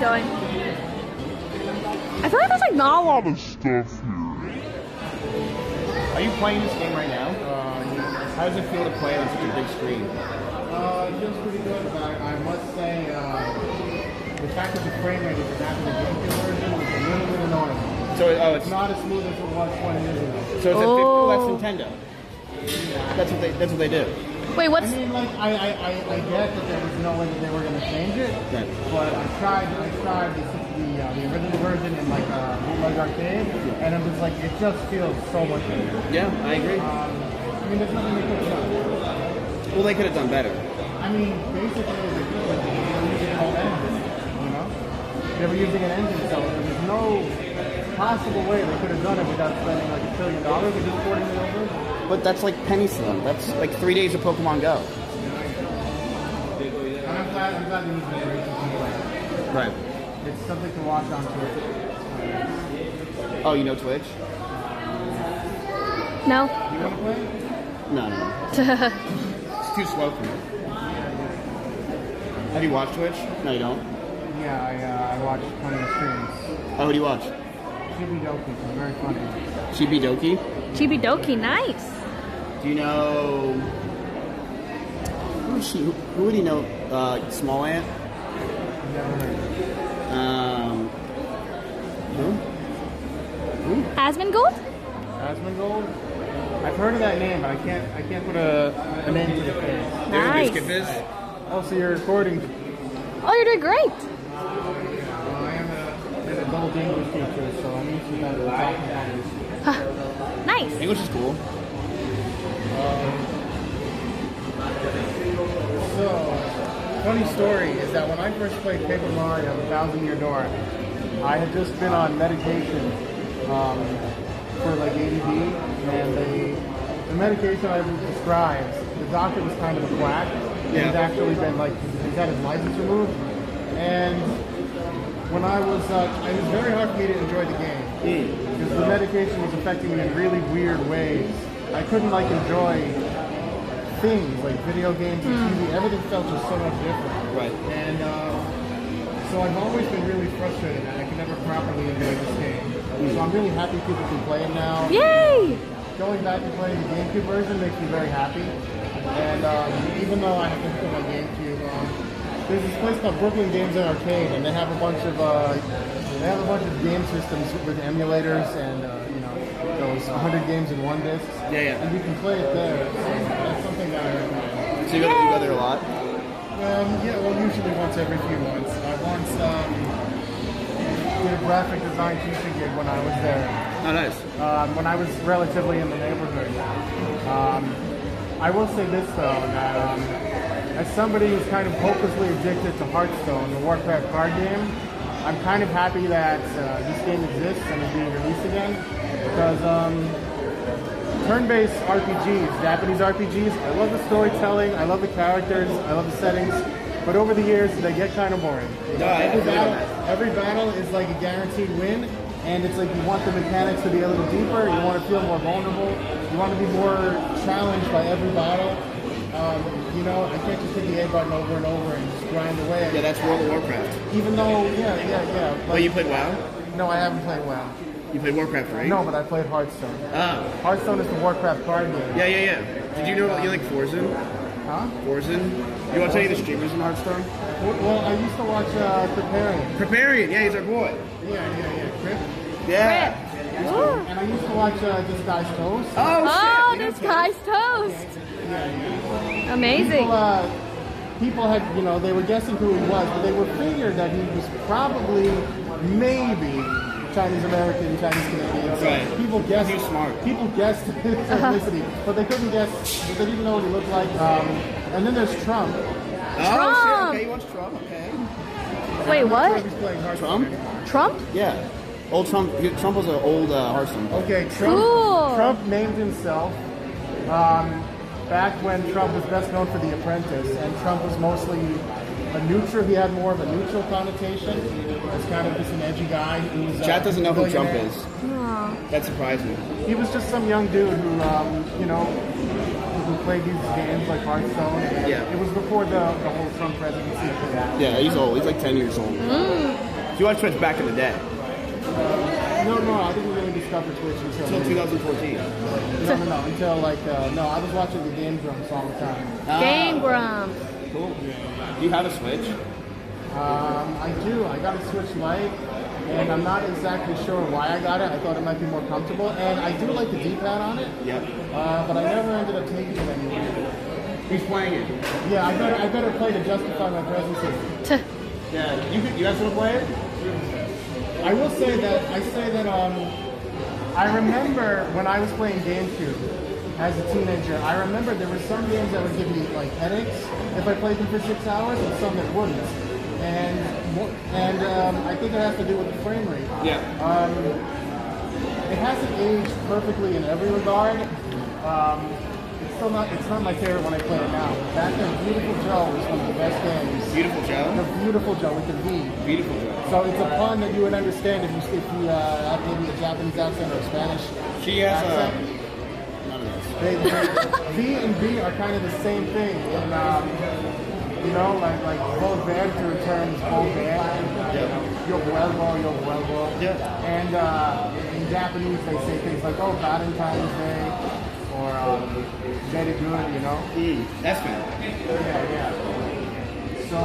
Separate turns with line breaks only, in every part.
Going. I feel like there's like not a lot of
Stuff here.
Are you playing this game right now? How does it feel to play on such a big screen?
It feels pretty good, but I must say, the fact that the frame rate is back in the GameCube version is a little bit annoying.
So
It's not as smooth as it was 20 years ago.
So it's that's Nintendo. That's what they do.
Wait, what's...
I mean, like, I get that there was no way that they were going to change it,
Right.
but I tried the original version in, like, Bootleg Arcade, and I'm just like, it just feels so much better.
Yeah, I agree.
I mean, there's nothing they could have done.
Well, they could have done better.
I mean, basically, they were using an old engine, you know? They were using an engine, so there's no possible way they could have done it without spending like $1 billion and just porting it over.
But that's like pennies to them. That's like 3 days of Pokemon Go.
And I'm glad they used the version.
Right.
It's something to watch on Twitch.
Oh, you know Twitch?
No.
You want to play?
No. It's too slow for me. Have you watched Twitch? No, you don't?
Yeah, I watched plenty of streams.
Oh, who do you watch?
Chibi Doki, it's very funny.
Chibi Doki?
Chibi Doki, nice.
Do you know... Who is she? Who would you know? Small Ant?
Never heard.
Who?
Asmongold?
Asmongold? I've heard of that name, but I can't put a name to the face.
Nice.
Mizkif is?
Oh, so you're recording.
Oh, you're doing great.
I am an adult English teacher, so I'm used to that talking language.
Nice.
English is cool.
So, funny story is that when I first played Paper Mario, The Thousand Year Door, I had just been on medication for like ADD, and the medication I was prescribed, the doctor was kind of a quack.
Yeah.
He's actually been like, he's had his license removed, and when it was very hard for me to enjoy the game because the medication was affecting me in really weird ways. I couldn't like enjoy things like video games and TV. Everything felt just so much different.
Right.
And so I've always been really frustrated that I can never properly enjoy this game. So I'm really happy people can play it now.
Yay!
Going back and playing the GameCube version makes me very happy. And even though I have to put my GameCube on, there's this place called Brooklyn Games and Arcade, and they have a bunch of game systems with emulators and those 100 games in one disc.
Yeah.
And you can play it there. So that's something that I recommend.
So you go there a lot?
Yeah, well, usually once every few months. I once did a graphic design teaching gig when I was there.
Oh, nice.
When I was relatively in the neighborhood. I will say this though, that as somebody who's kind of hopelessly addicted to Hearthstone, the Warcraft card game, I'm kind of happy that this game exists and is being released again, because turn-based RPGs, Japanese RPGs, I love the storytelling, I love the characters, I love the settings, but over the years they get kind of boring. Every battle is like a guaranteed win, and it's like you want the mechanics to be a little deeper, you want to feel more vulnerable, you want to be more challenged by every battle. I can't just hit the A button over and over and just grind away.
Yeah, that's World of Warcraft.
Even though, yeah.
Well, you played WoW?
No, I haven't played WoW.
You played Warcraft, right?
No, but I played Hearthstone.
Ah.
Hearthstone is the Warcraft card game.
Yeah. Did you know you like Forzen?
Huh?
Forzen? You want to tell you the streamers in Hearthstone?
Well, I used to watch Preparian.
Preparian, yeah, he's our boy.
Yeah. Crip.
Yeah.
And I used to watch This Guy's Toast.
Oh, shit.
This guy's toast.
Yeah.
Amazing.
People had, they were guessing who he was, but they were figured that he was probably, maybe, Chinese American, Chinese Canadian. So
right.
People guessed.
He's smart.
People guessed his ethnicity, but they couldn't guess. They didn't know what he looked like. And then there's Trump.
Oh,
Trump.
shit. Okay, you watch Trump, okay.
Wait, what?
Trump?
Trump?
Yeah. Old Trump. Trump was an old Hearthstone.
Okay, Trump.
Cool.
Trump named himself back when Trump was best known for The Apprentice, and Trump was mostly a neutral. He had more of a neutral connotation. As kind of just an edgy guy who was.
Chat doesn't know who Trump is.
Aww.
That surprised me.
He was just some young dude who, who played these games like Hearthstone. And
Yeah.
It was before the whole Trump presidency thing.
Yeah, he's old. He's like 10 years old. He watched Twitch back in the day.
No, I didn't really discover Twitch
Until 2014.
No, until like, no, I was watching the Game Grumps all the time.
Game Grumps.
Cool. Do you have a Switch?
I do. I got a Switch Lite, and I'm not exactly sure why I got it. I thought it might be more comfortable, and I do like the D-pad on it.
Yep.
But I never ended up taking it anywhere.
He's playing it.
Yeah, I better play to justify my presence here.
Yeah. You guys want to play it?
I will say that I remember when I was playing GameCube as a teenager. I remember there were some games that would give me like headaches if I played them for 6 hours, and some that wouldn't. And I think it has to do with the frame rate.
Yeah.
It hasn't aged perfectly in every regard. It's not my favorite when I play it now. Back then, Beautiful Joe was one of the best games.
Beautiful Joe?
The Beautiful Joe with the V.
Beautiful Joe.
So it's a pun that you would understand if you had maybe a Japanese accent or a Spanish
She has
accent.
none of those.
V and B are kind of the same thing. And, you know, like volver to return is volver. Yo vuelvo. Yeah. And in Japanese, they say things like, oh, Valentine's Day. Or very good, you know?
That's good.
Yeah. So,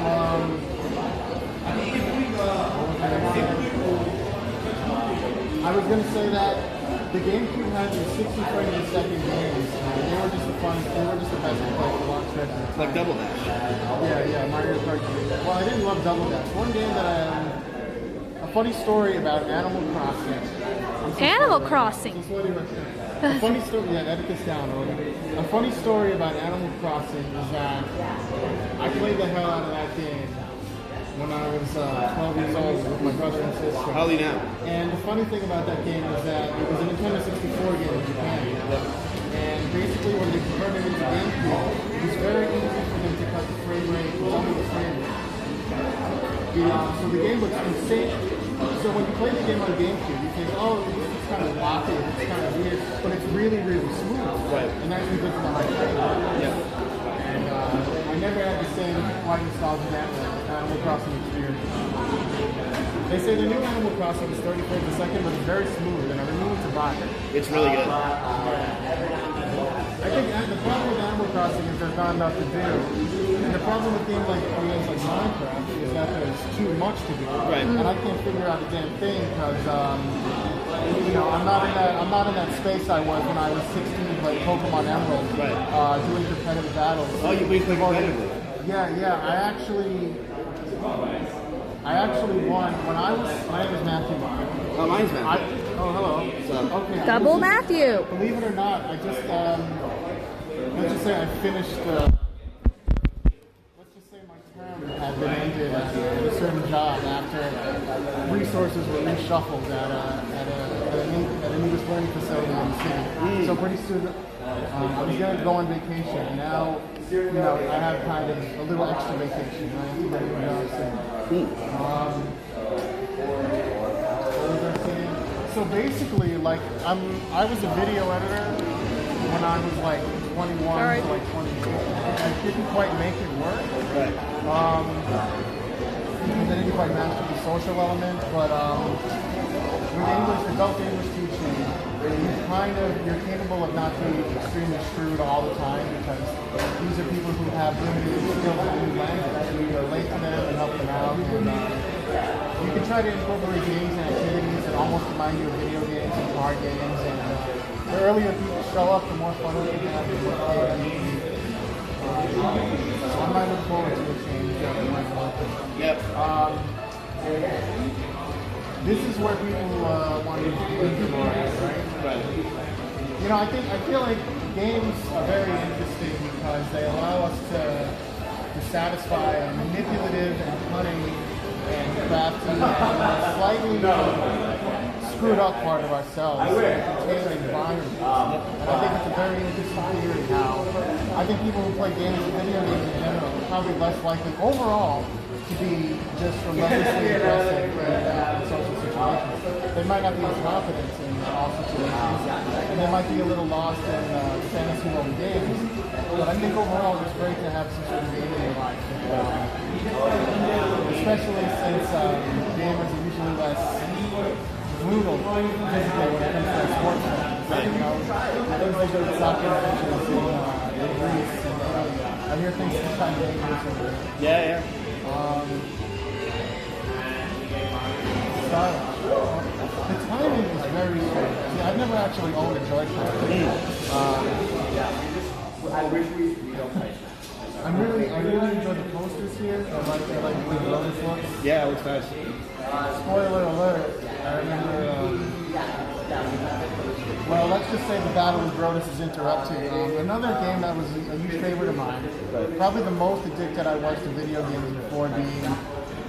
I was going to say that the GameCube had these 60 frames a second games. They were just the best to play for long stretches.
Like Double Dash.
Yeah, Mario Kart. Well, I didn't love Double Dash. One game that a funny story about Animal Crossing.
Animal Crossing.
A funny story, yeah, edit this down already. A funny story about Animal Crossing is that I played the hell out of that game when I was 12 years old with my brother and sister.
How old are you now?
And the funny thing about that game is that it was a Nintendo 64 game in Japan. And basically when they converted it into GameCube, it was very easy for them to cut the frame rate, double the frame rate. So the game looks insane. So when you play the game on GameCube, you think, oh, it's kind of wobbly, it's kind of weird, but it's really, really smooth. Right. And that's because of the high frame rate. Yeah. And I never had the same quite nostalgic Animal Crossing experience. They say the new Animal Crossing is 30 frames a second, but it's very smooth, and I really need to buy it.
It's really good.
I think the problem with Animal Crossing is there's not enough to do. And the problem with games like Minecraft is that there's too much to do. Right. And I can't figure out the damn thing because you know, I'm not in that space I was when I was 16 playing Pokemon Emerald. Right. Doing competitive battles.
Oh, you play competitively?
Yeah. I actually won when my name is Matthew.
Oh, mine's Matthew.
Hello.
So,
okay.
Double Matthew.
Believe it or not, I just let's just say I finished. Let's just say my term had been ended at a certain job after resources were reshuffled at an English learning facility in the city. So pretty soon, I was going to go on vacation, and now you know I have kind of a little extra vacation. I have to get a job soon. What was I saying? So basically, like I was a video editor when I was like 21 to like 28. I didn't quite make it work. Right. I didn't quite master the social element, but with adult English teaching, you're capable of not being extremely screwed all the time because these are people who have limited skills in new language. You can relate to them and help them out. And, you can try to incorporate games and activities that almost remind you of video games and card games. And the earlier people show up, the more fun we can have. The more fun we can so I might look forward to a change in my life.
Yep.
This is where people want to do more, right? Right. You know, I feel like games are very interesting because they allow us to satisfy a manipulative and cunning and crafty and slightly screwed up part of ourselves in tailoring environments. And I think it's a very interesting theory how I think people who play games, video games in general, are probably less likely overall to be just relentlessly aggressive in social situations. situations. They might not be as confident in all situations, and they might be a little lost in fantasy role games. But I think overall it's great to have some sort of game in your life. Especially since gamers are usually less brutal physically when it comes to sports fans. You know, things like those soccer matches in Greece, and I hear things are kind of dangerous over there.
Yeah.
The timing is very strange. See, I've never actually owned a Joy-Con. I really enjoy the posters here. I like the way the lotus looks.
Yeah, it looks nice.
Spoiler alert, I remember, well, let's just say the Battle of Brodus is interrupted. Another game that was a huge favorite of mine, probably the most addicted I was to video games before being,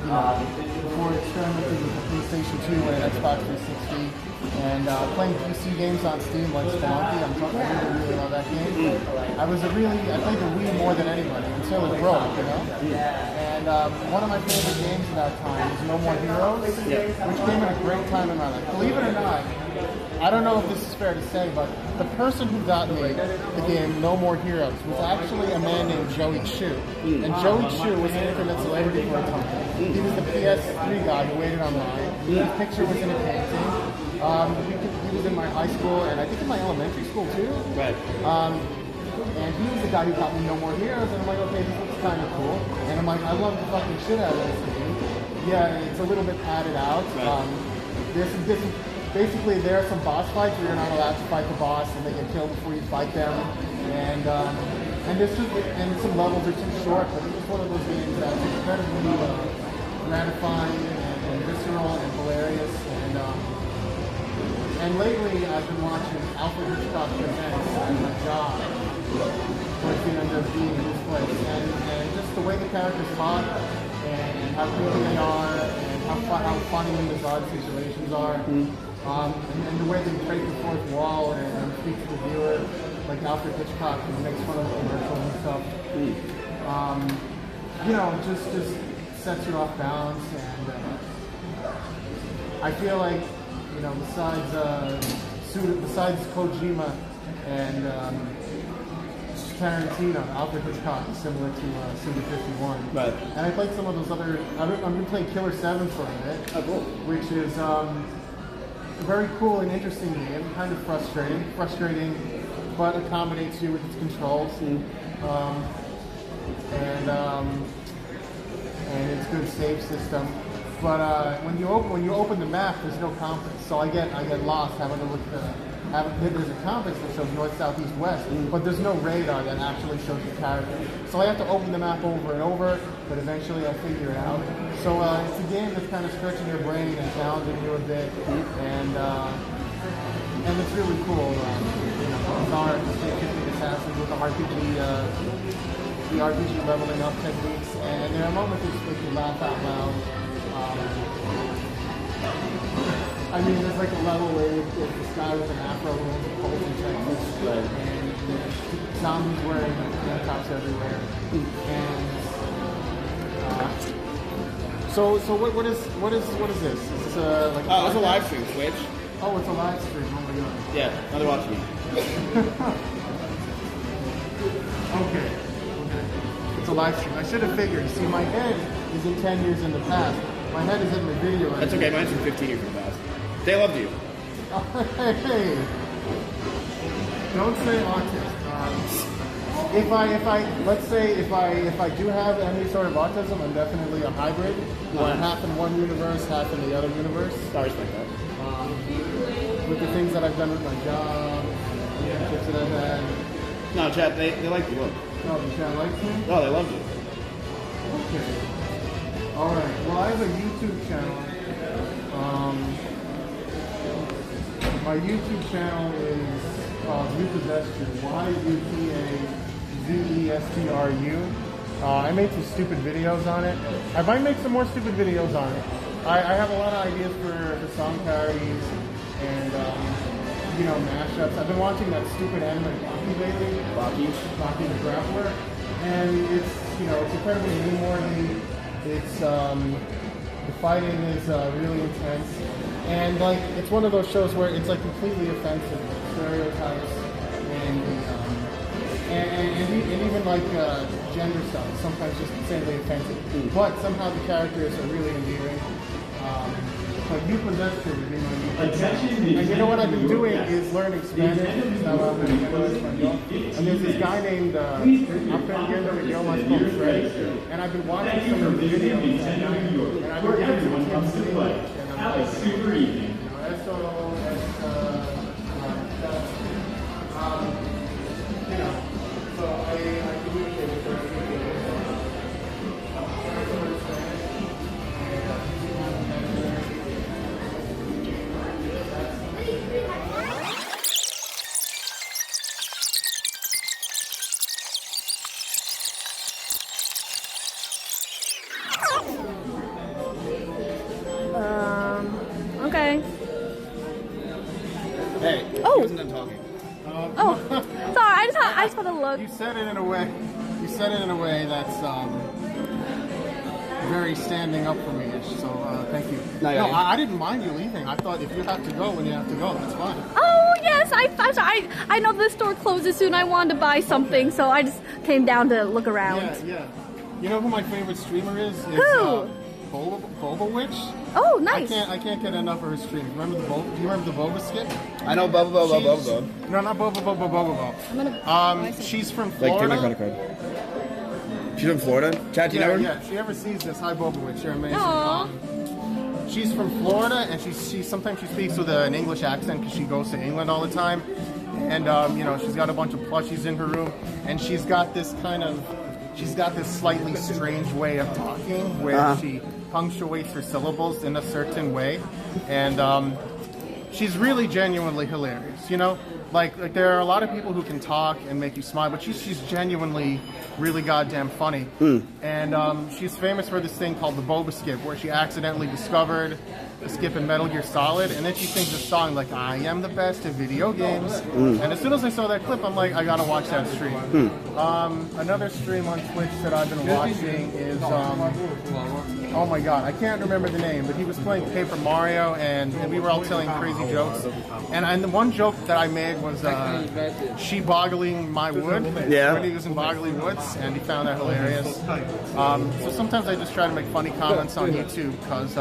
before experimenting with the PlayStation 2 and Xbox 360, and playing PC games on Steam like Spelunky. I really love that game. I played the Wii more than anybody until it broke, you know? And one of my favorite games at that time was No More Heroes, which came at a great time in my life. Believe it or not, I don't know if this is fair to say, but the person who got me the game No More Heroes was actually a man named Joey Chu. And Joey Chu was an internet celebrity for a time. He was the PS3 guy who waited online. His picture was in a painting. He was in my high school, and I think in my elementary school too.
Right.
And he was the guy who got me No More Heroes, and I'm like, okay, this looks kind of cool. And I'm like, I love the fucking shit out of this game. Yeah, it's a little bit padded out. Basically, there are some boss fights where you're not allowed to fight the boss, and they get killed before you fight them. And some levels are too short, but it's just one of those games that's incredibly gratifying and visceral and hilarious. And lately, I've been watching Alfred Hitchcock Presents as my job towards the end of being in this place. And just the way the characters talk, and how creepy they are, and how funny and bizarre situations are. And the way they break the fourth wall and speak to the viewer, like Alfred Hitchcock, who makes fun of the commercials and stuff. You know, just sets you off balance. And I feel like, you know, besides Kojima and Tarantino, Alfred Hitchcock is similar to Suda 51.
Right.
And I played some of those other. I've been playing Killer 7 for a bit.
Oh, cool. Which
is a very cool and interesting game. Kind of frustrating, but accommodates you with its controls. And it's good save system. But when you open the map, there's no compass, so I get lost having to look. There's a compass that shows north, south, east, west, but there's no radar that actually shows the character. So I have to open the map over and over, but eventually I figure it out. So it's a game that's kind of stretching your brain and challenging you a bit, and it's really cool. You know, bizarre, assassins with the RPG leveling up techniques, and there are moments that make you laugh out loud. I mean, there's like a level where if this guy with an afro who owns a Colts in Texas, and the zombies wearing tank tops everywhere. And so what is this? Is this like?
Oh, it's a live stream, Twitch.
Oh, it's a live stream. Oh my god.
Yeah, now they're watching you.
Okay. It's a live stream. I should have figured. See, my head is in 10 years in the past. My head is in the video.
That's okay. Mine's in 15 years in the past. They loved you.
Hey. Don't say autism. If I do have any sort of autism, I'm definitely a hybrid. Where half in one universe, half in the other universe.
I respect that.
With the things that I've done with my job, the relationships that I've had.
No, chat, they like you. Look.
No, the chat likes me?
No, they loved you.
Okay. Alright, well I have a YouTube channel. My YouTube channel is called Utazestru, YUTAZESTRU. I made some stupid videos on it. I might make some more stupid videos on it. I have a lot of ideas for song parodies and you know, mashups. I've been watching that stupid anime Baki lately. Baki the Grappler. And it's, you know, it's incredibly meme-worthy. It's, the fighting is really intense. And like, it's one of those shows where it's like completely offensive, stereotypes, and even like gender stuff is sometimes just insanely offensive. But somehow the characters are really endearing. Like you possess children, you know. And you know what I've been doing is learning Spanish. And there's this guy named Aprendiendo Idiomas called Freddy, and I've been watching some of the videos at night, and I've been getting some tips in English. And I'm like, super easy. You know, so I communicate with very few people.
Okay.
Hey,
Oh.
he wasn't done talking.
Oh, sorry. I just want to look.
You said it in a way. You said it in a way that's very standing up for me. So thank you.
No,
I didn't mind you leaving. I thought if you have to go when you have to go, that's fine.
Oh yes, I'm sorry. I know the store closes soon. I wanted to buy something, so I just came down to look around.
Yeah. You know who my favorite streamer is?
Who?
Boba Witch.
Oh, nice.
I can't get enough of her streams. Remember the Boba? Do you remember the Boba skit?
I know Bubba.
No, not Boba.
I'm gonna
She's from
Like,
Florida.
take my credit card. She's from Florida? Chad, do you know her?
Yeah, if she ever sees this, hi Boba Witch, you're amazing.
Aw.
She's from Florida, and she sometimes she speaks with an English accent because she goes to England all the time. And you know, she's got a bunch of plushies in her room, and she's got this slightly strange way of talking where she punctuates her syllables in a certain way, and she's really genuinely hilarious. You know, like there are a lot of people who can talk and make you smile, but she's genuinely really goddamn funny. And she's famous for this thing called the Boba Skip, where she accidentally discovered the skip in Metal Gear Solid, and then she sings a song like, I am the best at video games. And as soon as I saw that clip, I'm like, I gotta watch that stream. Another stream on Twitch that I've been watching is, oh my god, I can't remember the name, but he was playing Paper Mario, and we were all telling crazy jokes. And the one joke that I made was she boggling my wood when he was in Boggly Woods, and he found that hilarious. So sometimes I just try to make funny comments on YouTube because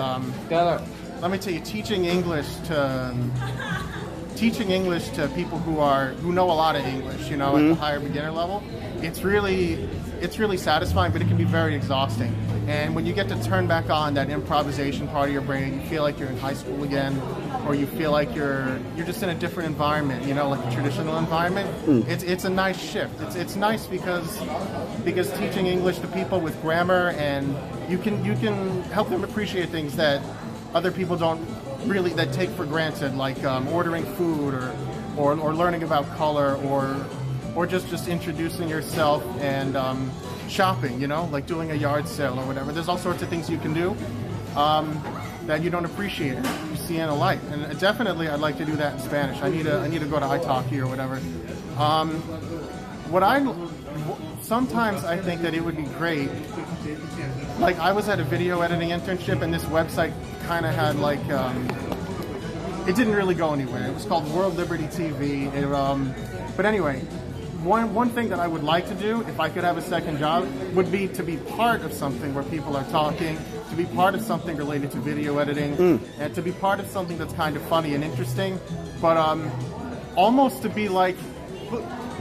let me tell you, teaching English to people who know a lot of English, you know, at the higher beginner level, it's really satisfying, but it can be very exhausting. And when you get to turn back on that improvisation part of your brain, you feel like you're in high school again, or you feel like you're just in a different environment, you know, like a traditional environment. It's a nice shift. It's nice because teaching English to people with grammar, and you can help them appreciate things that other people don't really take for granted, like ordering food or learning about color or just introducing yourself and shopping, you know, like doing a yard sale or whatever. There's all sorts of things you can do that you don't appreciate, you see in a life. And definitely I'd like to do that in Spanish. I need to go to italki or whatever. Sometimes I think that it would be great, like I was at a video editing internship, and this website kind of had like, it didn't really go anywhere. It was called World Liberty TV. But anyway, one thing that I would like to do, if I could have a second job, would be to be part of something where people are talking, to be part of something related to video editing, and to be part of something that's kind of funny and interesting, but almost to be like,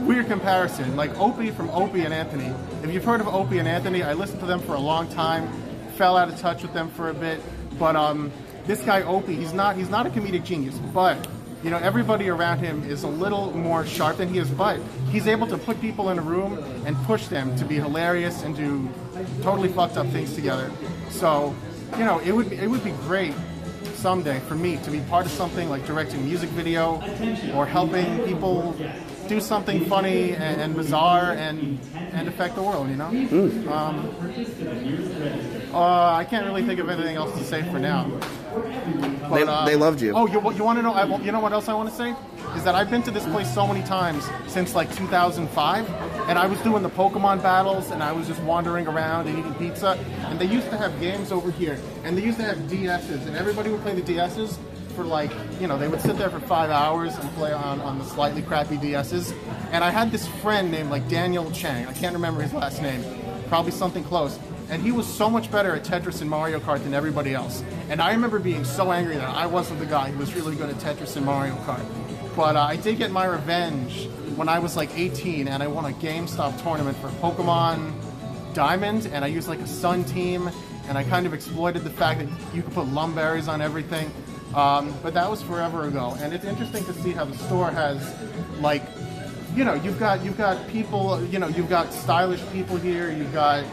weird comparison, like Opie from Opie and Anthony. If you've heard of Opie and Anthony, I listened to them for a long time, fell out of touch with them for a bit, but this guy Opie, he's not a comedic genius, but you know, everybody around him is a little more sharp than he is, but he's able to put people in a room and push them to be hilarious and do totally fucked up things together. So, you know, it would be great someday for me to be part of something like directing a music video or helping people do something funny and bizarre and affect the world, you know? I can't really think of anything else to say for now. But,
they loved you.
Oh, you want to know? You know what else I want to say? Is that I've been to this place so many times since like 2005, and I was doing the Pokemon battles, and I was just wandering around and eating pizza, and they used to have games over here, and they used to have DSs, and everybody would play the DSs for like, you know, they would sit there for 5 hours and play on the slightly crappy DSs. And I had this friend named like Daniel Chang. I can't remember his last name. Probably something close. And he was so much better at Tetris and Mario Kart than everybody else. And I remember being so angry that I wasn't the guy who was really good at Tetris and Mario Kart. But I did get my revenge when I was like 18 and I won a GameStop tournament for Pokemon Diamond, and I used like a Sun team, and I kind of exploited the fact that you could put lumberries on everything. But that was forever ago, and it's interesting to see how the store has, like, you know, you've got people, you know, you've got stylish people here, you've got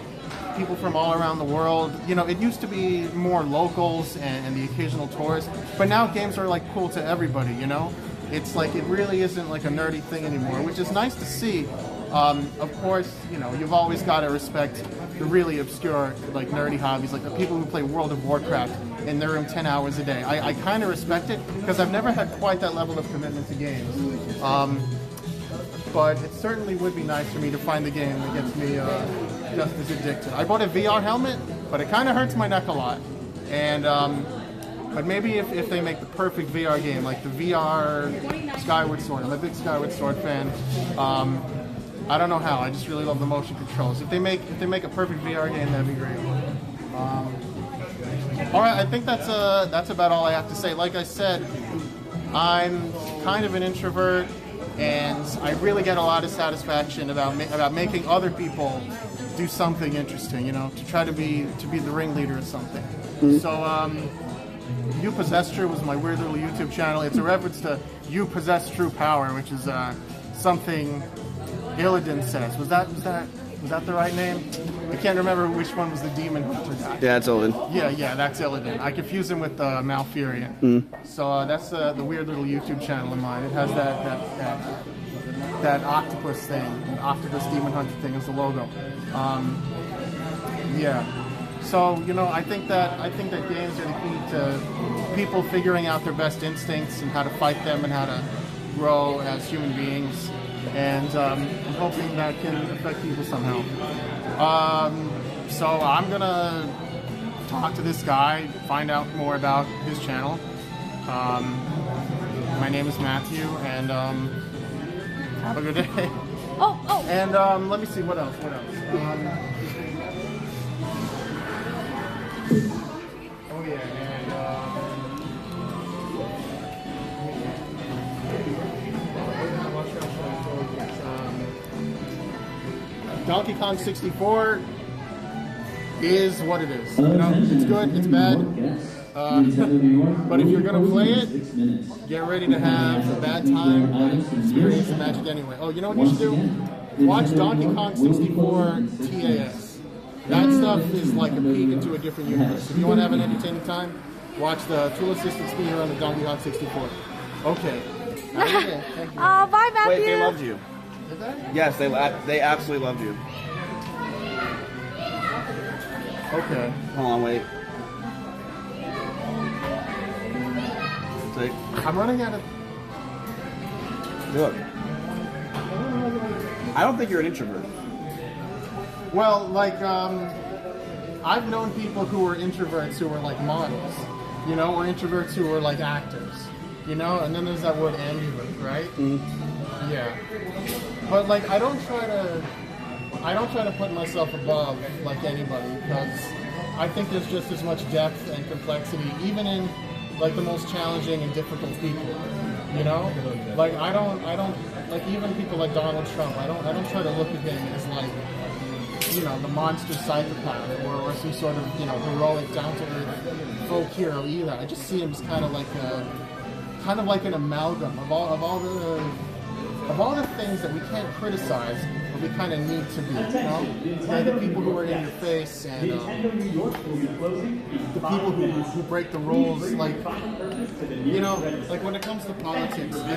people from all around the world. You know, it used to be more locals and the occasional tourists, but now games are like cool to everybody, you know? It's like, it really isn't like a nerdy thing anymore, which is nice to see. Of course, you know, you've always got to respect the really obscure, like, nerdy hobbies, like the people who play World of Warcraft in their room 10 hours a day. I kind of respect it, because I've never had quite that level of commitment to games. But it certainly would be nice for me to find a game that gets me just as addicted. I bought a VR helmet, but it kind of hurts my neck a lot. And but maybe if they make the perfect VR game, like the VR Skyward Sword. I'm a big Skyward Sword fan. I don't know how. I just really love the motion controls. If they make a perfect VR game, that'd be great. All right, I think that's about all I have to say. Like I said, I'm kind of an introvert, and I really get a lot of satisfaction about making other people do something interesting. You know, to try to be the ringleader of something. Mm-hmm. So. You Possess True was my weird little YouTube channel. It's a reference to You Possess True Power, which is something Illidan says. Was that the right name? I can't remember which one was the demon hunter guy.
Yeah, it's Illidan.
Yeah, that's Illidan. I confuse him with Malfurion. So that's the weird little YouTube channel of mine. It has that octopus thing, an octopus demon hunter thing as the logo. Yeah. So, you know, I think that games are the key to people figuring out their best instincts and how to fight them and how to grow as human beings. And I'm hoping that can affect people somehow. So I'm gonna talk to this guy, find out more about his channel. My name is Matthew, and have a good day.
Oh.
And let me see, what else? Oh yeah, and Donkey Kong 64 is what it is. You know, it's good, it's bad. But if you're gonna play it, get ready to have a bad time and experience the magic anyway. Oh, you know what you should do? Watch Donkey Kong 64 TAS. That stuff is like a peek into a different universe. If you want to have an entertaining time, watch the Tool Assisted speedrun on the Donkey Kong 64. Okay. Thank you.
Oh, bye, Matthew.
Wait, they loved you.
Did they?
Yes, they absolutely loved you.
Okay.
Hold on, wait. See?
I'm running out of...
Look. I don't think you're an introvert.
Well, like, I've known people who were introverts who were like models, you know, or introverts who were like actors, you know, and then there's that word ambivert, right? Mm-hmm. Yeah. But like, I don't try to put myself above like anybody, because I think there's just as much depth and complexity, even in like the most challenging and difficult people, you know? Like, I don't, like, even people like Donald Trump, I don't try to look at him as like, you know, the monster psychopath or some sort of, you know, heroic, down-to-earth folk hero either. I just see him as kind of like an amalgam of all the things that we can't criticize, but we kind of need to be, you know? Like the people who are in your face and the people who break the rules, like, you know, like when it comes to politics, I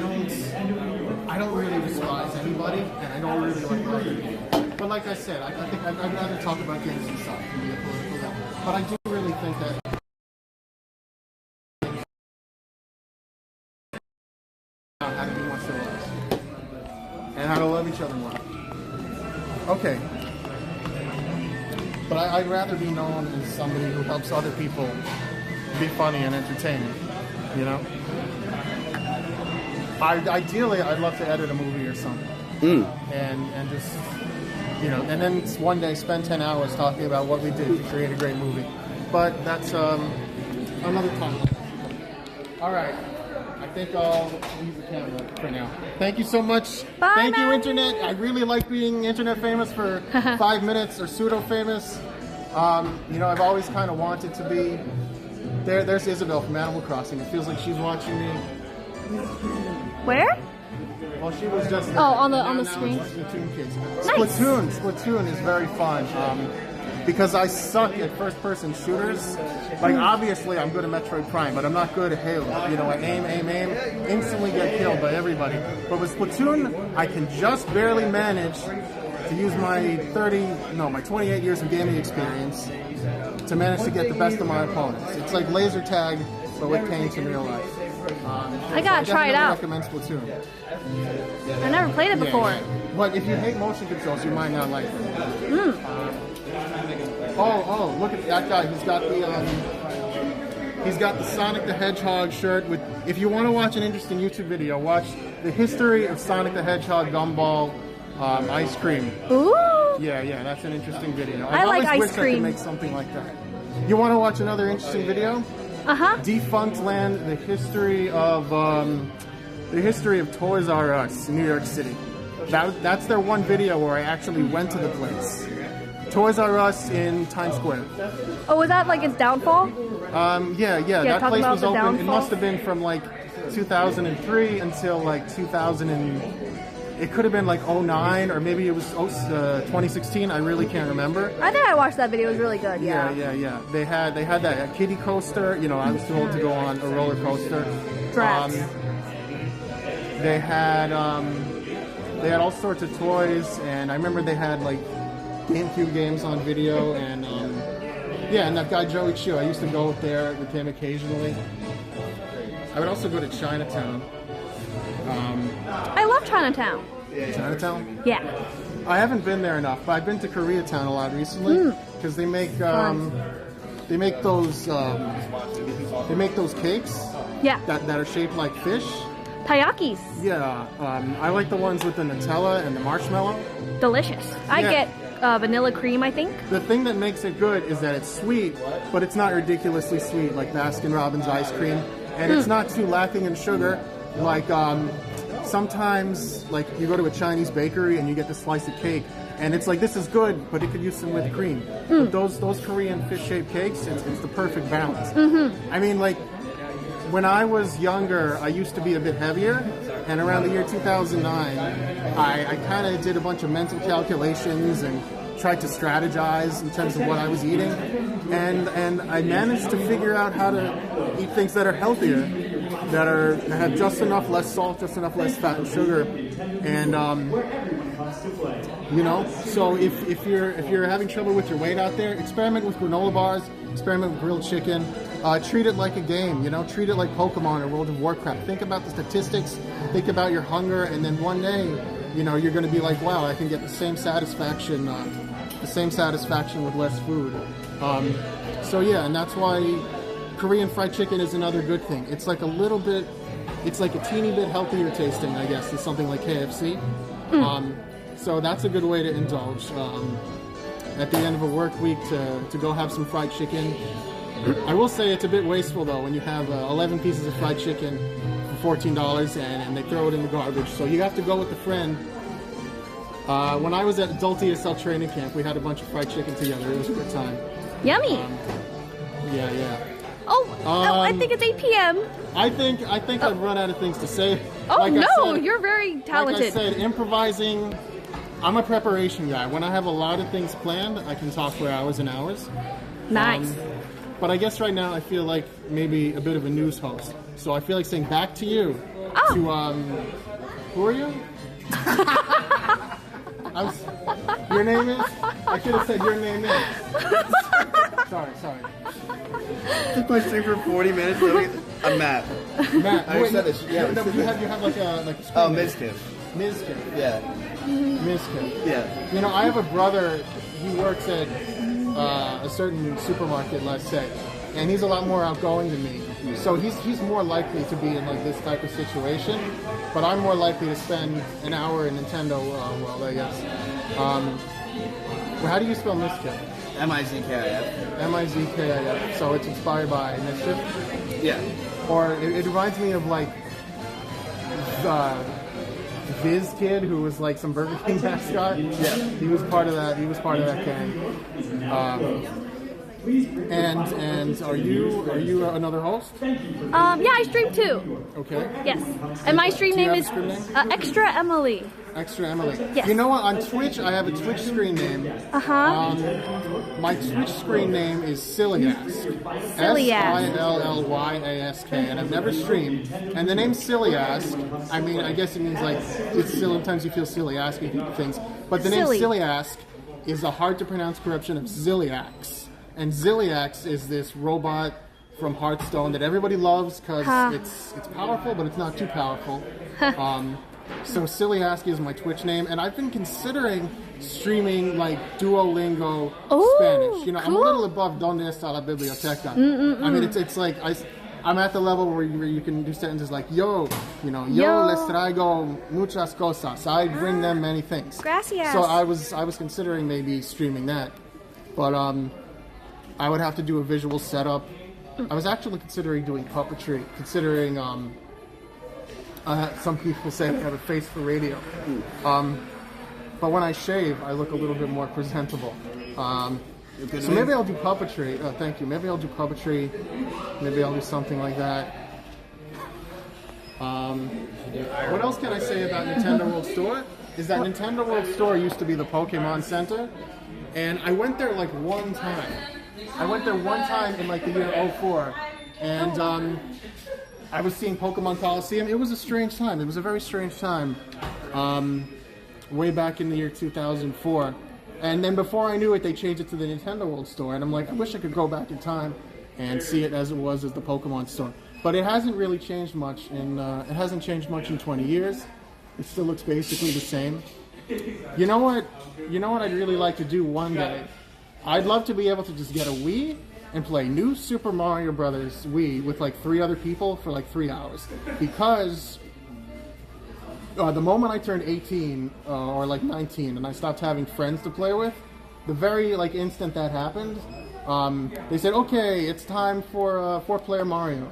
don't really despise anybody, and I don't really like other. But like I said, I think I'd rather talk about games and stuff than be a political guy. But I do really think that how to be more civilized and how to love each other more. Okay. But I'd rather be known as somebody who helps other people be funny and entertaining. you know. Ideally, I'd love to edit a movie or something, and just, you know, and then one day spend 10 hours talking about what we did to create a great movie. But that's another time. All right, I think I'll leave the camera for now. Thank you so much.
Bye,
Thank you,
Maddie.
Internet. I really like being internet famous for 5 minutes or pseudo famous. You know, I've always kind of wanted to be. There's Isabel from Animal Crossing. It feels like she's watching me.
Where?
Well, she was just
on the
now
screen.
it's Splatoon kids.
Nice.
Splatoon is very fun because I suck at first-person shooters. Like obviously, I'm good at Metroid Prime, but I'm not good at Halo. You know, I aim, instantly get killed by everybody. But with Splatoon, I can just barely manage to use my 28 years of gaming experience to manage to get the best of my opponents. It's like laser tag, but with paint in real life.
I gotta try it out.
I recommend Splatoon.
I never played it before.
But if you hate motion controls, you might not like it. Oh, look at that guy. He's got the Sonic the Hedgehog shirt with. If you want to watch an interesting YouTube video, watch the history of Sonic the Hedgehog gumball ice cream.
Ooh.
Yeah, that's an interesting video.
I like
always
ice
wished I
cream.
could make something like that. You want to watch another interesting video? Defunct Land: the history of Toys R Us in New York City. That's their one video where I actually went to the place. Toys R Us in Times Square.
Oh, was that like its downfall?
Yeah. That
talking
place
about
was
the
open.
downfall?
It must have been from like 2003 until like 2000 and it could have been like 09 or maybe it was 2016. I really can't remember.
I think I watched that video. It was really good.
Yeah. They had that kiddie coaster. You know, I was too old to go on a roller coaster.
Drats.
They had all sorts of toys, and I remember they had like GameCube games on video, and and that guy Joey Chu. I used to go there with him occasionally. I would also go to Chinatown.
I love Chinatown.
Chinatown?
Yeah.
I haven't been there enough, but I've been to Koreatown a lot recently because they make those cakes.
Yeah.
That are shaped like fish.
Taiyakis.
Yeah, I like the ones with the Nutella and the marshmallow.
Delicious. I get vanilla cream, I think.
The thing that makes it good is that it's sweet, but it's not ridiculously sweet like Baskin-Robbins ice cream, and it's not too lacking in sugar. Like sometimes, like you go to a Chinese bakery and you get this slice of cake, and it's like this is good, but it could use some whipped cream. But those Korean fish-shaped cakes, it's the perfect balance. I mean, like. When I was younger, I used to be a bit heavier, and around the year 2009, I kind of did a bunch of mental calculations and tried to strategize in terms of what I was eating, and I managed to figure out how to eat things that are healthier, that have just enough less salt, just enough less fat and sugar, and you know. So if you're having trouble with your weight out there, experiment with granola bars, experiment with grilled chicken. Treat it like a game, you know, treat it like Pokemon or World of Warcraft. Think about the statistics, think about your hunger, and then one day, you know, you're going to be like, wow, I can get the same satisfaction with less food. So yeah, and that's why Korean fried chicken is another good thing. It's like it's like a teeny bit healthier tasting, I guess, than something like KFC. So that's a good way to indulge at the end of a work week to go have some fried chicken. I will say it's a bit wasteful though when you have 11 pieces of fried chicken for $14 and they throw it in the garbage. So you have to go with a friend. When I was at Adult ESL training camp, we had a bunch of fried chicken together. It was a good time.
Yummy.
Yeah.
Oh, I think it's 8 p.m.
I think I've run out of things to say.
Oh
like
no,
I said,
you're very talented.
Like I said, improvising. I'm a preparation guy. When I have a lot of things planned, I can talk for hours and hours.
Nice.
But I guess right now I feel like maybe a bit of a news host. So I feel like saying back to you.
Oh.
To who are you? Your name is? I should have said your name is. Sorry.
Took my stream for 40 minutes. I'm Matt.
Matt,
I said this. Yeah.
No, you have like a
Oh, Mizkif.
Mizkif.
Yeah.
Mizkif.
Yeah.
You know, I have a brother. He works at a certain supermarket, let's say, and he's a lot more outgoing than me. So he's more likely to be in like this type of situation, but I'm more likely to spend an hour in Nintendo world, I guess. How do you spell Mizkif?
Mizkif.
Mizkif. So it's inspired by Mischief?
Yeah.
Or it reminds me of like the Viz Kid, who was like some Burger King mascot.
Yeah.
He was part of that gang. And are you another host?
Yeah, I stream too.
Okay.
Yes. And my stream
Do you
name
have
is
a stream name?
ExtraEmily.
ExtraEmily.
Yes.
You know what? On Twitch, I have a Twitch screen name. My Twitch screen name is Sillyas. Sillyask, and I've never streamed. And the name Sillyas, I mean, I guess it means like it's silly. Sometimes you feel silly asking people things, but the name Sillyas is a hard to pronounce corruption of Zilliax. And Zilliax is this robot from Hearthstone that everybody loves because it's powerful, but it's not too powerful. So Sillyas is my Twitch name, and I've been considering streaming like Duolingo Spanish. You know,
cool.
I'm a little above Donde está la biblioteca. I mean, it's like I'm at the level where you can do sentences like yo les traigo muchas cosas. I bring them many things.
Gracias.
So I was considering maybe streaming that, but I would have to do a visual setup. I was actually considering doing puppetry, considering some people say I have a face for radio. But when I shave, I look a little bit more presentable. So maybe I'll do puppetry. Thank you. Maybe I'll do puppetry. Maybe I'll do something like that. What else can I say about Nintendo World Store? Is that Nintendo World Store used to be the Pokemon Center, and I went there like one time. I went there one time in like the year 2004, and I was seeing Pokemon Coliseum. It was a strange time. It was a very strange time. Way back in the year 2004. And then before I knew it, they changed it to the Nintendo World Store. And I'm like, I wish I could go back in time and see it as it was as the Pokemon Store. But it hasn't really changed much. It hasn't changed much in 20 years. It still looks basically the same. You know what? I'd really like to do one day? I'd love to be able to just get a Wii and play New Super Mario Brothers Wii with like 3 other people for like 3 hours. Because the moment I turned 18 or like 19 and I stopped having friends to play with, the very like instant that happened, they said, okay, it's time for 4-player Mario.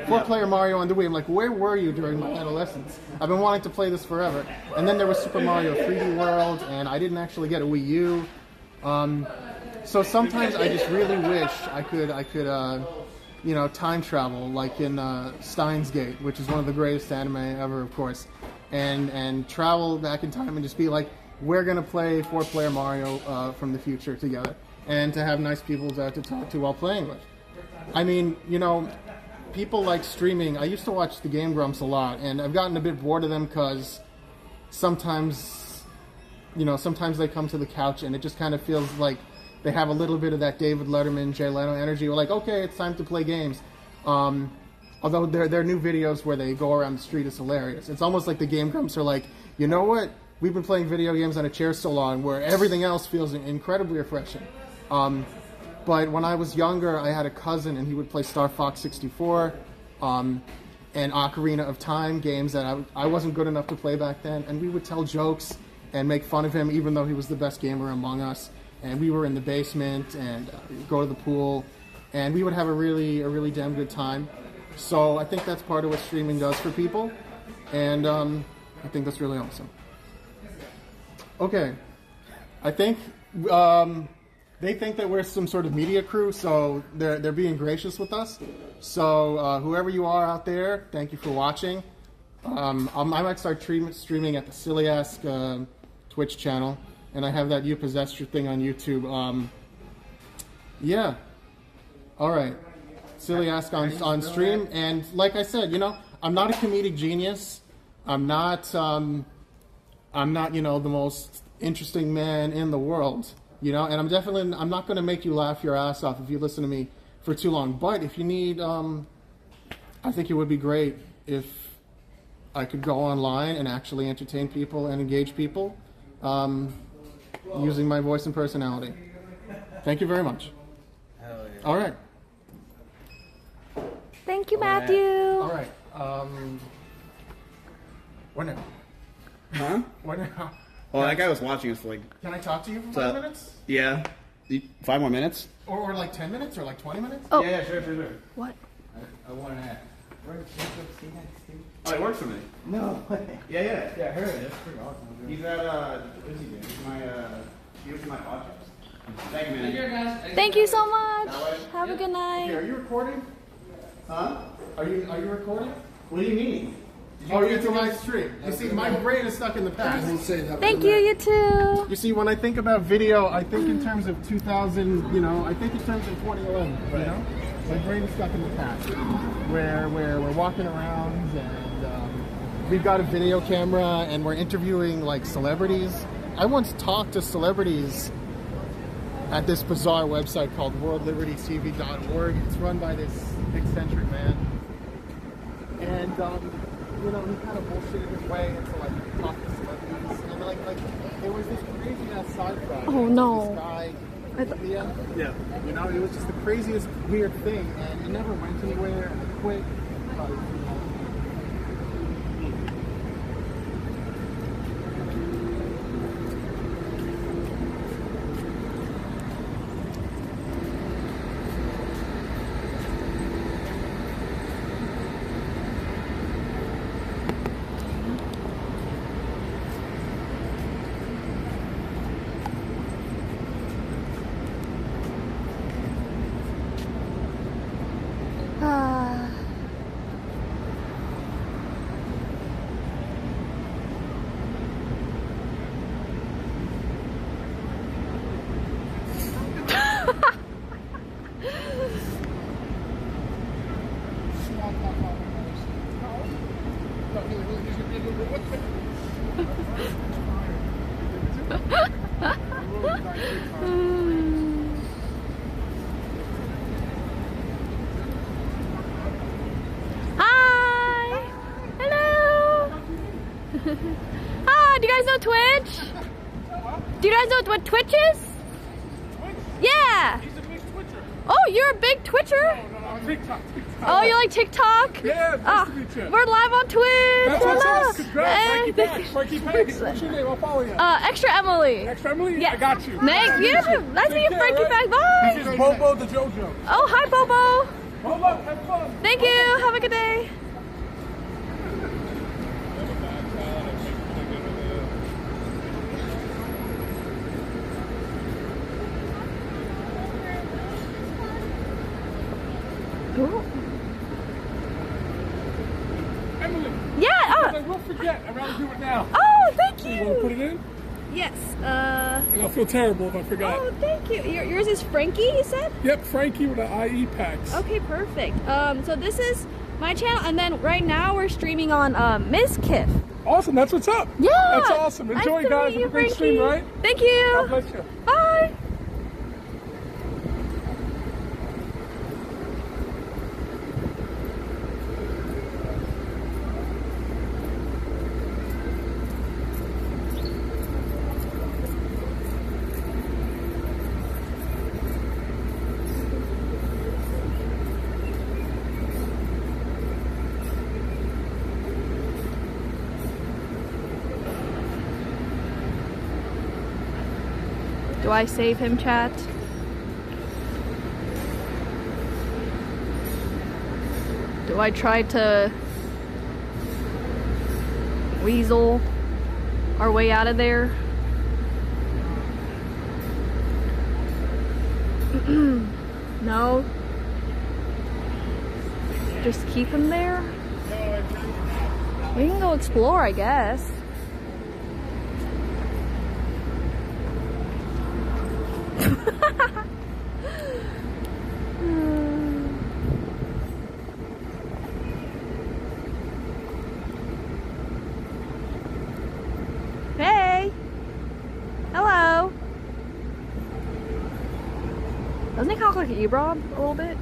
4-player Mario on the Wii. I'm like, where were you during my adolescence? I've been wanting to play this forever. And then there was Super Mario 3D World, and I didn't actually get a Wii U. So sometimes I just really wish I could time travel, like in Steins Gate, which is one of the greatest anime ever, of course, and travel back in time and just be like, we're gonna play 4-player Mario from the future together, and to have nice people to talk to while playing with. I mean, people like streaming. I used to watch the Game Grumps a lot, and I've gotten a bit bored of them because sometimes they come to the couch and it just kind of feels like they have a little bit of that David Letterman, Jay Leno energy. We're like, okay, it's time to play games. Although their new videos where they go around the street is hilarious. It's almost like the Game Grumps are like, you know what? We've been playing video games on a chair so long where everything else feels incredibly refreshing. But when I was younger, I had a cousin and he would play Star Fox 64 and Ocarina of Time, games that I wasn't good enough to play back then. And we would tell jokes and make fun of him even though he was the best gamer among us. And we were in the basement and go to the pool, and we would have a really damn good time. So I think that's part of what streaming does for people, and I think that's really awesome. Okay, I think they think that we're some sort of media crew, so they're being gracious with us. So whoever you are out there, thank you for watching. I might start streaming at the Sillyas Twitch channel. And I have that You Possessed Your thing on YouTube. Yeah. All right. Silly Ask on stream. And like I said, I'm not a comedic genius. I'm not the most interesting man in the world. And I'm not going to make you laugh your ass off if you listen to me for too long. But if you need, I think it would be great if I could go online and actually entertain people and engage people. Using my voice and personality. Thank you very much.
Hell yeah.
All right.
Thank you, Matthew.
All right. When now?
Huh?
When now?
Well, that guy was watching us for like.
Can I talk to you for 5 minutes?
Yeah. 5 more minutes?
Or like 10 minutes or like 20 minutes?
Oh.
Yeah, sure.
What?
I want to ask. Oh, it works for me. No way. Yeah, I heard it. That's pretty awesome. He's at, what is he doing? He was my podcast. Thank you, man.
Thank you so much. Have a good
Hey,
night.
are you recording?
Huh?
Are you recording?
What do you mean?
Oh, it's a live stream. You see, my brain is stuck in the past.
Thank you, you too.
You see, when I think about video, I think in terms of 2000, I think in terms of 2011, My brain is stuck in the past, where we're walking around and we've got a video camera and we're interviewing like celebrities. I once talked to celebrities at this bizarre website called worldlibertytv.org. It's run by this eccentric man. And, he kind of bullshitted his way into like talking to celebrities. And like there was this crazy ass side project.
Oh no.
This guy in India. Yeah. It was just the craziest weird thing and it never went anywhere and I quit.
Do you guys know Twitch? Do you guys know what Twitch is?
Twitch?
Yeah.
He's a big Twitcher.
Oh, you're a big Twitcher?
No, TikTok.
Oh, you like TikTok?
Yeah, nice to meet you.
We're live on Twitch.
That's what's
Hello.
up. Congrats. Frankie Pack. What's your name? I'll follow you.
ExtraEmily.
ExtraEmily?
Yes.
I got you.
Thank you. Nice to meet you, Frankie Pack. Bye.
This is Bobo the JoJo.
Oh, hi, Bobo.
Well, look, have fun.
Thank you. Have a good day. Ooh.
Emily.
Yeah.
I will forget. I'd rather do it now.
Oh, thank
You want to put
you.
it in?
Yes.
And I'll feel terrible if I forgot.
Oh, thank you. Yours is Frankie, you said?
Yep, Frankie with the IE packs.
Okay, perfect. So this is my channel, and then right now we're streaming on Mizkif.
Awesome, that's what's up.
Yeah.
That's awesome.
Nice
Enjoy,
to
guys.
meet you,
Have a great
Frankie.
stream, right?
Thank you.
God bless you.
Bye. Do I save him, chat? Do I try to weasel our way out of there? No? Just keep him there? We can go explore, I guess. Hey! Hello! Doesn't he kind of look like Ebron a little bit?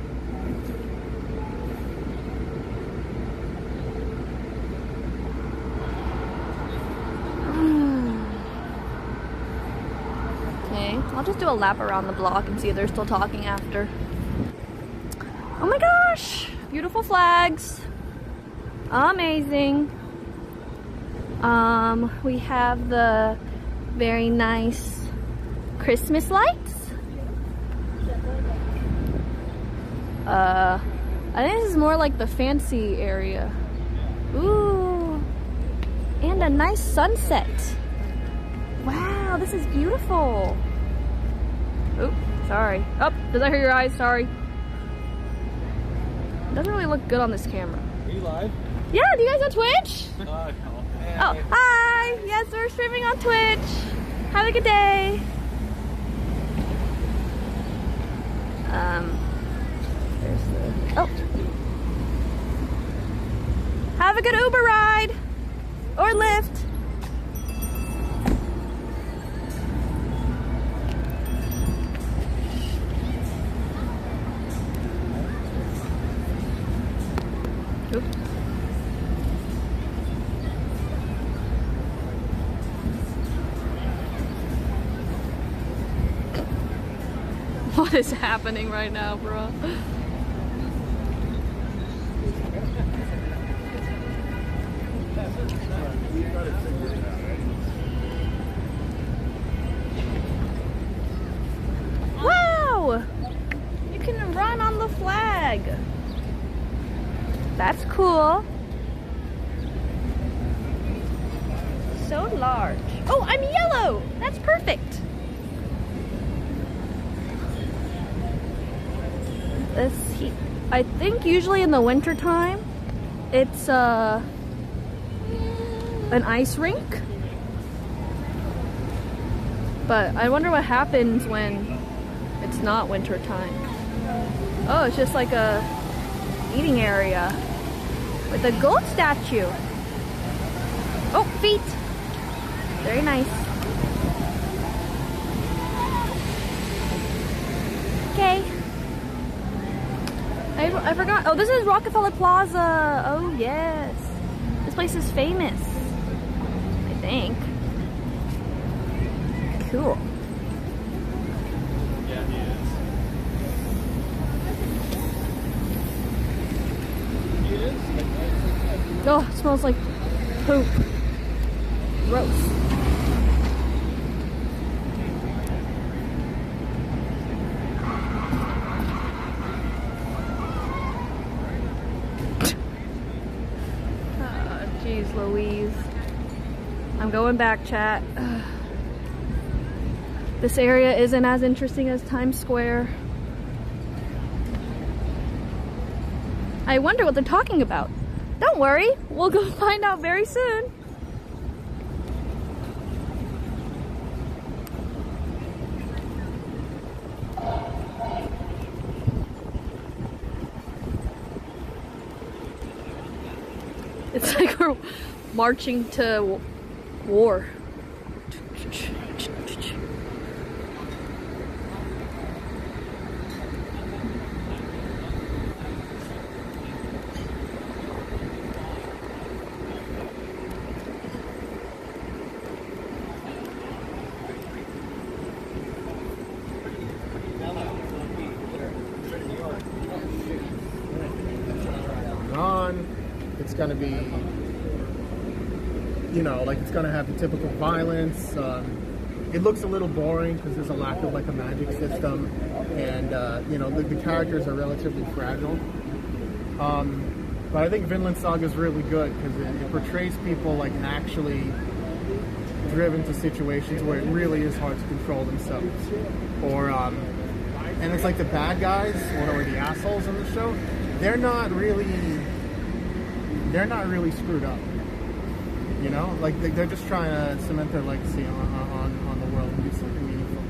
Okay, I'll just do a lap around the block and see if they're still talking after. Oh my gosh! Beautiful flags. Amazing. We have the very nice Christmas lights. I think this is more like the fancy area. Ooh. And a nice sunset. Wow, this is beautiful. Oh, sorry. Oh, did I hurt your eyes? Sorry. It doesn't really look good on this camera.
Are you live?
Yeah, do you guys on Twitch?
No.
Oh, hi! Yes, we're streaming on Twitch. Have a good day. There's the... Oh. Have a good Uber ride. Or Lyft. Oops. What is happening right now, bro? Wow! You can run on the flag. That's cool. So large. Oh, I'm yellow! That's perfect. I think usually in the winter time, it's an ice rink. But I wonder what happens when it's not winter time. Oh, it's just like a eating area with a gold statue. Oh, feet. Very nice. Okay. I forgot. Oh, this is Rockefeller Plaza. Oh, yes. This place is famous, I think. Cool.
Yeah, he is. He is?
Oh, it smells like poop. Gross. Jeez Louise. I'm going back, chat. This area isn't as interesting as Times Square. I wonder what they're talking about. Don't worry, we'll go find out very soon. It's like we're marching to war.
It's gonna be, you know, like it's gonna have the typical violence. It looks a little boring because there's a lack of like a magic system, and you know, the characters are relatively fragile. But I think Vinland Saga is really good because it portrays people like actually driven to situations where it really is hard to control themselves, or and it's like the bad guys or the assholes in the show, they're not really screwed up, you know, like they're just trying to cement their legacy on the world and do something meaningful.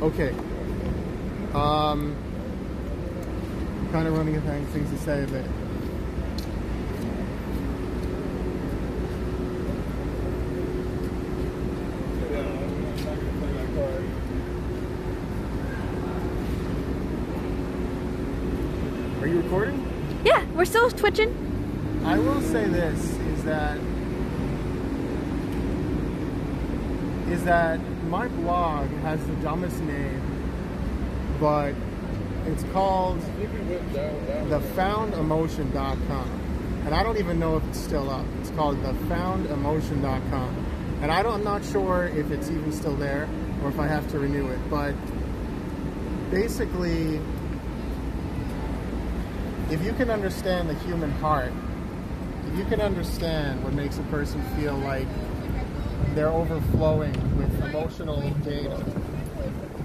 Okay. Kind of running out of things to say, but are you recording?
Yeah, we're still twitching.
I will say this, is that my blog has the dumbest name, but it's called thefoundemotion.com. And I don't even know if it's still up. It's called thefoundemotion.com. And I'm not sure if it's even still there or if I have to renew it. But basically, if you can understand the human heart, if you can understand what makes a person feel like they're overflowing with emotional data,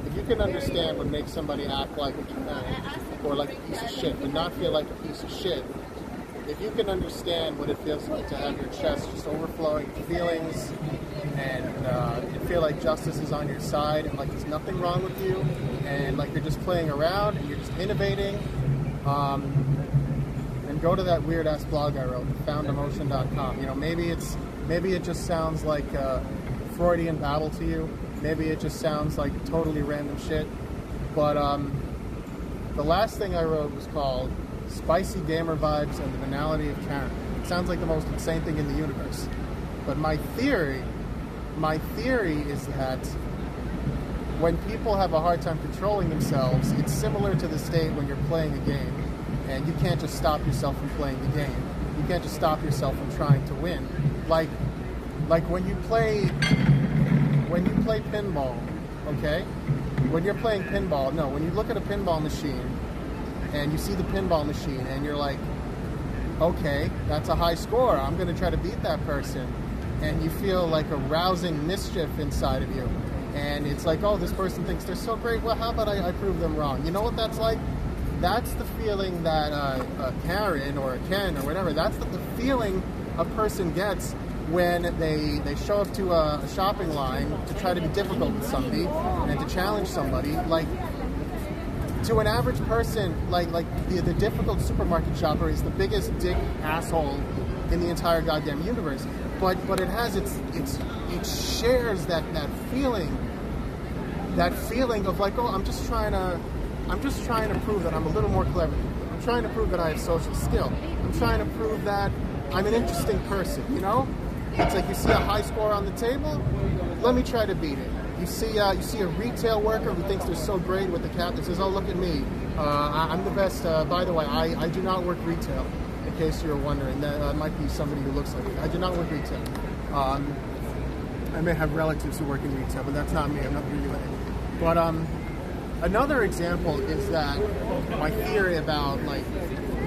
if you can understand what makes somebody act like a trash or like a piece of shit but not feel like a piece of shit, if you can understand what it feels like to have your chest just overflowing with feelings and you feel like justice is on your side and like there's nothing wrong with you and like you're just playing around and you're just innovating, and go to that weird ass blog I wrote, foundemotion.com. You know, maybe it just sounds like a Freudian battle to you. Maybe it just sounds like totally random shit. But the last thing I wrote was called Spicy Gamer Vibes and the Banality of Karen. It sounds like the most insane thing in the universe. But my theory is that when people have a hard time controlling themselves, it's similar to the state when you're playing a game and you can't just stop yourself from playing the game. You can't just stop yourself from trying to win. Like when you play pinball, okay? When you're playing pinball, no, when you look at a pinball machine and you see the pinball machine and you're like, okay, that's a high score, I'm gonna try to beat that person. And you feel like a rousing mischief inside of you. And it's like, oh, this person thinks they're so great, well, how about I prove them wrong? You know what that's like? That's the feeling that a Karen or a Ken or whatever, that's the feeling a person gets when they show up to a shopping line to try to be difficult with somebody and to challenge somebody. Like, to an average person, like the difficult supermarket shopper is the biggest dick asshole in the entire goddamn universe. But it has it shares that feeling of like, oh, I'm just trying to prove that I'm a little more clever. I'm trying to prove that I have social skill. I'm trying to prove that I'm an interesting person, you know? It's like you see a high score on the table, let me try to beat it. You see a retail worker who thinks they're so great with the cap that says, oh, look at me, I'm the best. By the way, I do not work retail, in case you're wondering. That might be somebody who looks like me. I do not work retail. I may have relatives who work in retail, but that's not me. I'm not regulated. But another example is that my theory about like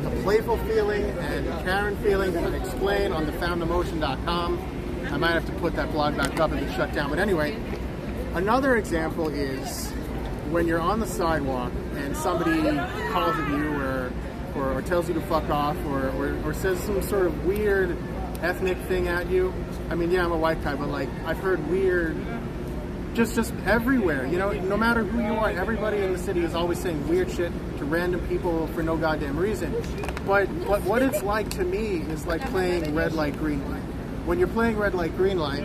the playful feeling and Karen feeling that I explain on thefoundemotion.com. I might have to put that blog back up and be shut down. But anyway, another example is when you're on the sidewalk and somebody calls at you or tells you to fuck off or says some sort of weird ethnic thing at you. I mean, yeah, I'm a white guy, but like I've heard weird just everywhere, you know, no matter who you are, everybody in the city is always saying weird shit to random people for no goddamn reason. But what it's like to me is like playing red light, green light. When you're playing red light, green light,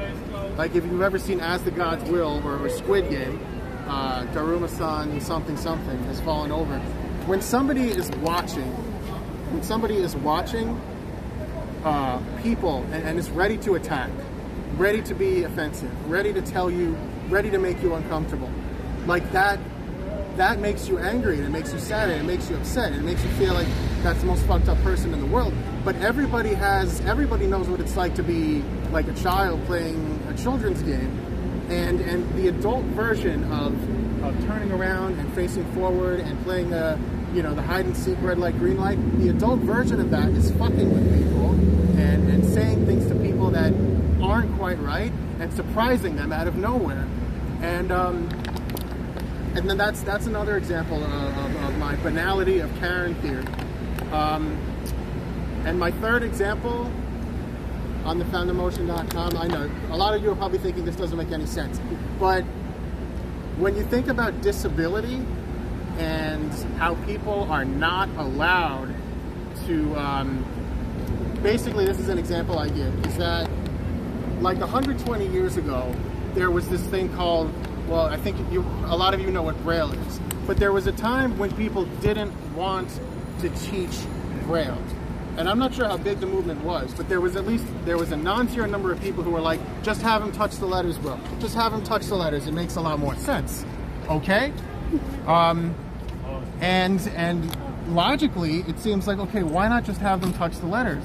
like if you've ever seen As the Gods Will or Squid Game, Daruma-san something has fallen over. When somebody is watching people and is ready to attack, ready to be offensive, ready to tell you, ready to make you uncomfortable, like that makes you angry, and it makes you sad, and it makes you upset, and it makes you feel like that's the most fucked up person in the world. But everybody knows what it's like to be like a child playing a children's game, and the adult version of turning around and facing forward and playing the hide and seek red light, green light, the adult version of that is fucking with people and saying things to people that aren't quite right and surprising them out of nowhere. And then that's another example of my banality of Karen theory. And my third example on thefoundemotion.com, I know a lot of you are probably thinking this doesn't make any sense, but when you think about disability and how people are not allowed to, basically this is an example I give, is that like 120 years ago, there was this thing called, well, I think a lot of you know what Braille is, but there was a time when people didn't want to teach Braille. and I'm not sure how big the movement was, but there was a non-zero number of people who were like, just have him touch the letters, bro. Just have him touch the letters. It makes a lot more sense. Okay? And logically, it seems like, okay, why not just have them touch the letters?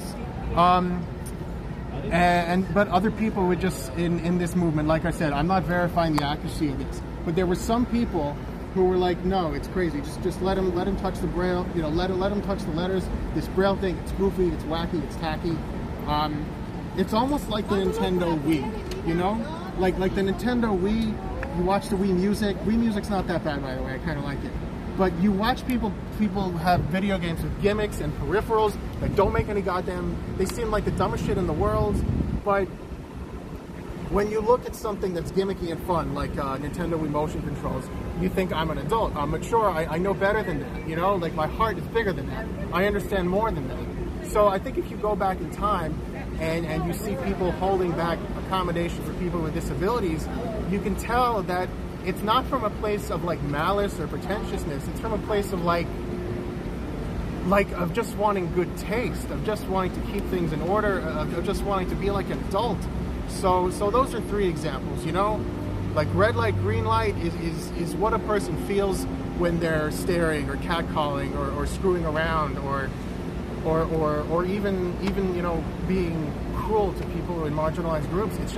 But other people would just, in this movement, like I said, I'm not verifying the accuracy of this, but there were some people who were like, no, it's crazy. Just let him touch the braille. You know, let him touch the letters. This braille thing, it's goofy, it's wacky, it's tacky. It's almost like the Nintendo Wii. You know, like the Nintendo Wii. You watch the Wii Music. Wii Music's not that bad, by the way. I kind of like it. But you watch people have video games with gimmicks and peripherals that don't make any goddamn. They seem like the dumbest shit in the world. But when you look at something that's gimmicky and fun, like Nintendo Wii motion controls, you think, I'm an adult, I'm mature, I know better than that, you know? Like, my heart is bigger than that. I understand more than that. So I think if you go back in time and you see people holding back accommodation for people with disabilities, you can tell that it's not from a place of, like, malice or pretentiousness. It's from a place of, of just wanting good taste, of just wanting to keep things in order, of just wanting to be like an adult. So those are three examples, you know? Like red light, green light is what a person feels when they're staring or catcalling or screwing around or even you know, being cruel to people in marginalized groups. It's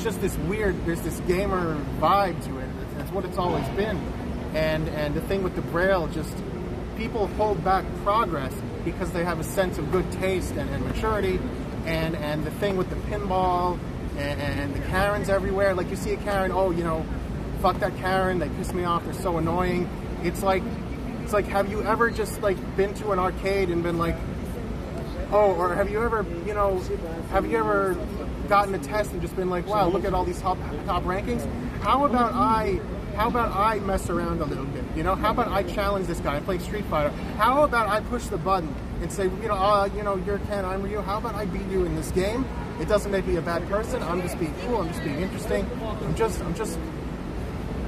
just this weird, there's this gamer vibe to it. That's what it's always been. And the thing with the Braille, just people hold back progress because they have a sense of good taste and maturity. And the thing with the pinball and the Karens everywhere, like you see a Karen, oh, you know, fuck that Karen, they piss me off, they're so annoying. It's like, have you ever just like been to an arcade and been like, oh, or have you ever gotten a test and just been like, wow, look at all these top rankings? How about I mess around a little bit, you know? How about I challenge this guy and play Street Fighter? How about I push the button and say, you know, you're Ken, I'm Ryu. How about I beat you in this game? It doesn't make me a bad person. I'm just being cool. I'm just being interesting.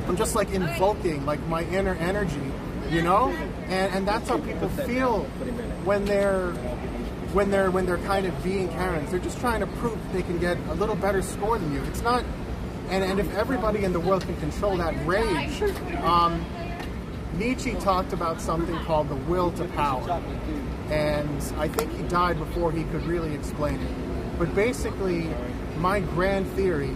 I'm just like invoking like my inner energy, you know? And that's how people feel when they're kind of being Karens. They're just trying to prove that they can get a little better score than you. It's not. And if everybody in the world can control that rage, Nietzsche talked about something called the will to power. And I think he died before he could really explain it. But basically, my grand theory,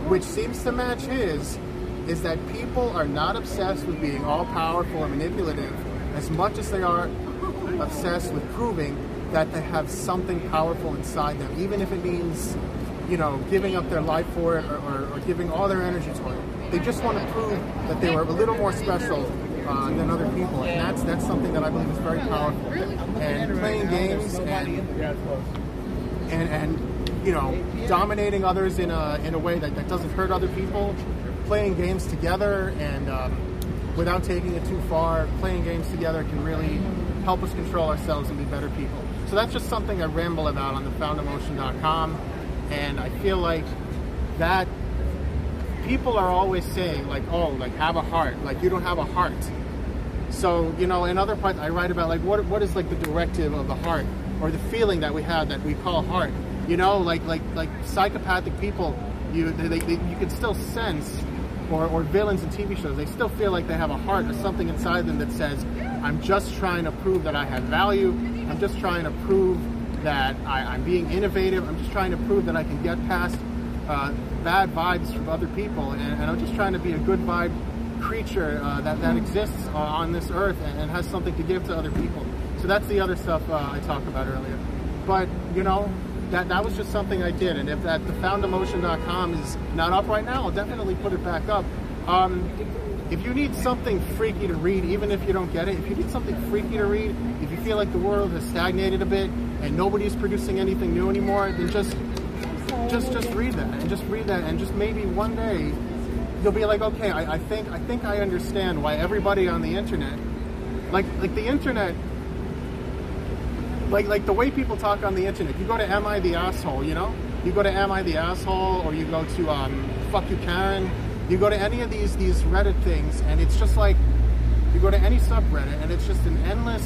which seems to match his, is that people are not obsessed with being all-powerful and manipulative as much as they are obsessed with proving that they have something powerful inside them, even if it means, you know, giving up their life for it or giving all their energy to it. They just want to prove that they were a little more special than other people, and that's something that I believe is very powerful. And playing games and you know, dominating others in a way that doesn't hurt other people, playing games together and without taking it too far, playing games together can really help us control ourselves and be better people. So that's just something I ramble about on thefoundemotion.com, and I feel like that people are always saying like, oh, like have a heart, like you don't have a heart. So, you know, in other parts I write about like what is like the directive of the heart or the feeling that we have that we call heart. You know, like psychopathic people, you can still sense, or villains in TV shows, they still feel like they have a heart or something inside them that says, I'm just trying to prove that I have value. I'm just trying to prove that I'm being innovative. I'm just trying to prove that I can get past bad vibes from other people, and I'm just trying to be a good vibe creature that exists on this earth and has something to give to other people. So that's the other stuff I talked about earlier. But, you know, that was just something I did, and if that thefoundemotion.com is not up right now, I'll definitely put it back up. If you need something freaky to read, even if you don't get it, if you need something freaky to read, if you feel like the world has stagnated a bit and nobody's producing anything new anymore, then just read that, and just read that, and just maybe one day you'll be like, okay, I think I understand why everybody on the internet, like the internet, like the way people talk on the internet. You go to Am I the Asshole, you know? You go to Am I the Asshole, or you go to Fuck You Karen. You go to any of these Reddit things, and it's just like, you go to any subreddit, and it's just an endless,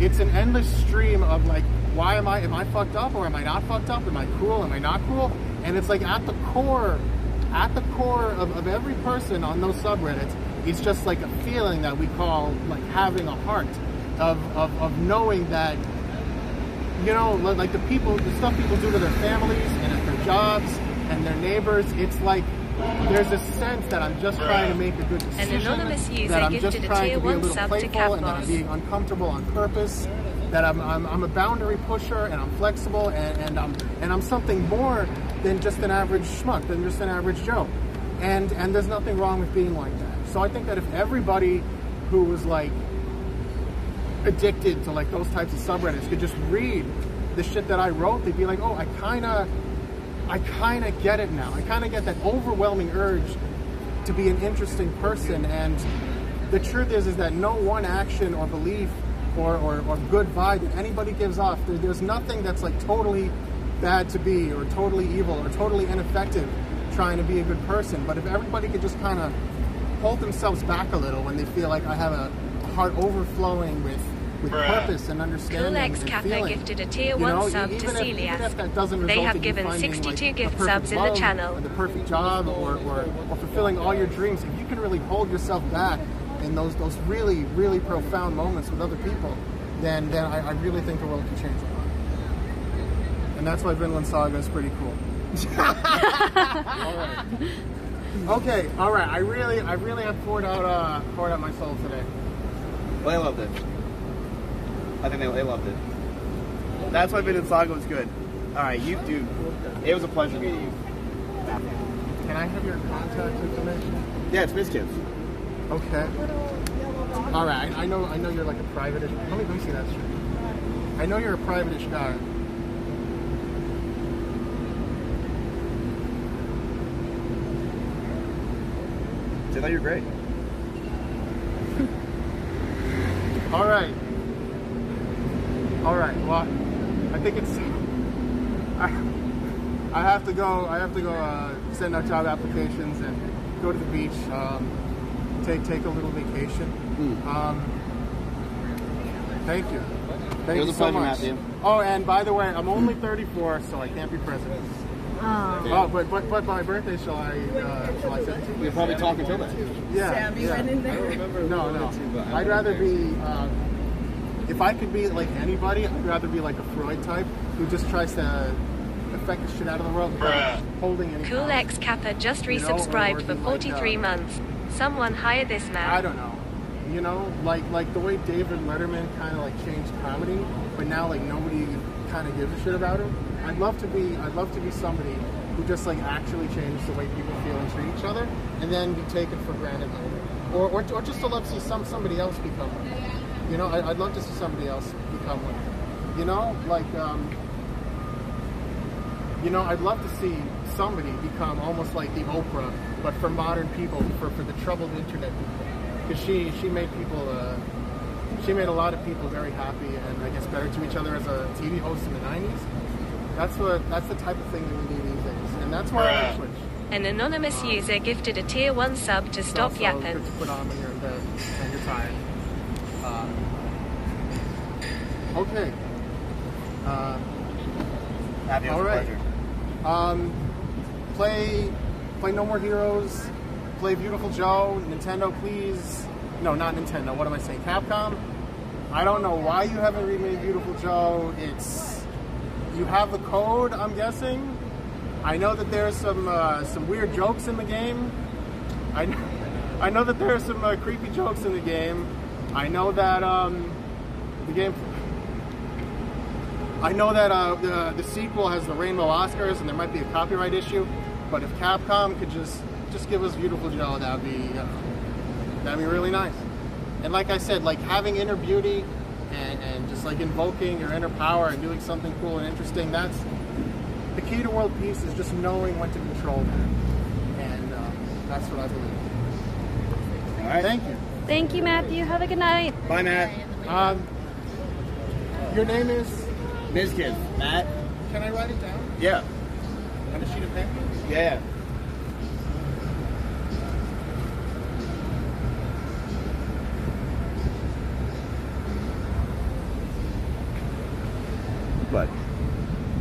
it's an endless stream of like, am I fucked up or am I not fucked up? Am I cool? Am I not cool? And it's like at the core of every person on those subreddits, it's just like a feeling that we call like having a heart, of knowing that, you know, like the stuff people do to their families and at their jobs and their neighbors. It's like there's a sense that I'm just trying to make a good decision,
An anonymous user
that I'm just
gifted a
trying
tier
to be a
1
little
sub to
playful, and that I'm
Capboss.
being uncomfortable on purpose, that I'm a boundary pusher, and I'm flexible, and I'm something more than just an average schmuck, than just an average Joe. And there's nothing wrong with being like that. So I think that if everybody who was like addicted to like those types of subreddits could just read the shit that I wrote, they'd be like, oh, I kind of get it now. I kind of get that overwhelming urge to be an interesting person. And the truth is that no one action or belief or good vibe that anybody gives off, there's nothing that's like totally bad to be or totally evil or totally ineffective trying to be a good person. But if everybody could just kind of hold themselves back a little when they feel like I have a heart overflowing with purpose and understanding
Cool X
and
Kappa
feeling.
gifted a tier
You
1
know,
sub
even
to
if
Celias.
that doesn't
They
result
have
in you
given
finding,
62
like,
gift
the perfect
subs in the
love
channel.
or the perfect job or fulfilling all your dreams, if you can really hold yourself back in those really, really profound moments with other people, then I really think the world can change a lot. And that's why Vinland Saga is pretty cool. All right. Okay, all right. I really have poured out my soul today.
Well, they loved it. I think they loved it. That's why Vinland Saga was good. All right, you dude. It was a pleasure meeting you.
Can I have your contact information?
Yeah, it's Mizkif.
Okay. All right. I know you're like a private-ish. Let me see that straight. I know you're a private-ish guy.
I thought you were great.
All right. All right. Well, I think it's. I have to go. Send out job applications and go to the beach. Take a little vacation. Thank you. Thank you
was a
so
pleasure,
much.
Matthew.
Oh, and by the way, I'm only 34, so I can't be president. Oh, but my birthday, shall I send it to you?
We'll probably talk until then.
Yeah. Yeah.
went in there.
No. I'd rather be. If I could be like anybody, I'd rather be like a Freud type who just tries to affect the shit out of the world without holding any.
Cool X Kappa just resubscribed for 43 months. Someone hire this man.
I don't know. You know, like the way David Letterman kind of like changed comedy, but now like nobody kind of gives a shit about him. I'd love to be somebody who just like actually changed the way people feel and treat each other, and then be taken for granted later, or just to love to see somebody else become one. You know, I'd love to see somebody else become one. You know, like I'd love to see somebody become almost like the Oprah, but for modern people, for the troubled internet people. Because she made people, she made a lot of people very happy and I guess better to each other as a TV host in the 90s. That's the type of thing that we need these days, and that's why I switch.
An anonymous user gifted a tier 1 sub to Stop
Also
Yappin'.
good to put on when you're in bed and you're tired. Okay.
Happy, it was
All
a
right.
pleasure.
Play No More Heroes. Play Beautiful Joe. Nintendo, please. No, not Nintendo. What am I saying? Capcom. I don't know why you haven't remade Beautiful Joe. You have the code, I'm guessing. I know that there's some weird jokes in the game. I know that there are some creepy jokes in the game. I know that the game. I know that the sequel has the Rainbow Oscars, and there might be a copyright issue. But if Capcom could just give us Beautiful Joe, that'd be really nice. And like I said, like having inner beauty and just like invoking your inner power and doing something cool and interesting, that's the key to world peace, is just knowing when to control that. And that's what I believe.
All right.
Thank you.
Thank you, Matthew. Have a good night.
Bye, Matt.
Your name is?
Mizkif. Matt?
Can I write it down
Yeah.
on a sheet of paper?
Yeah. What?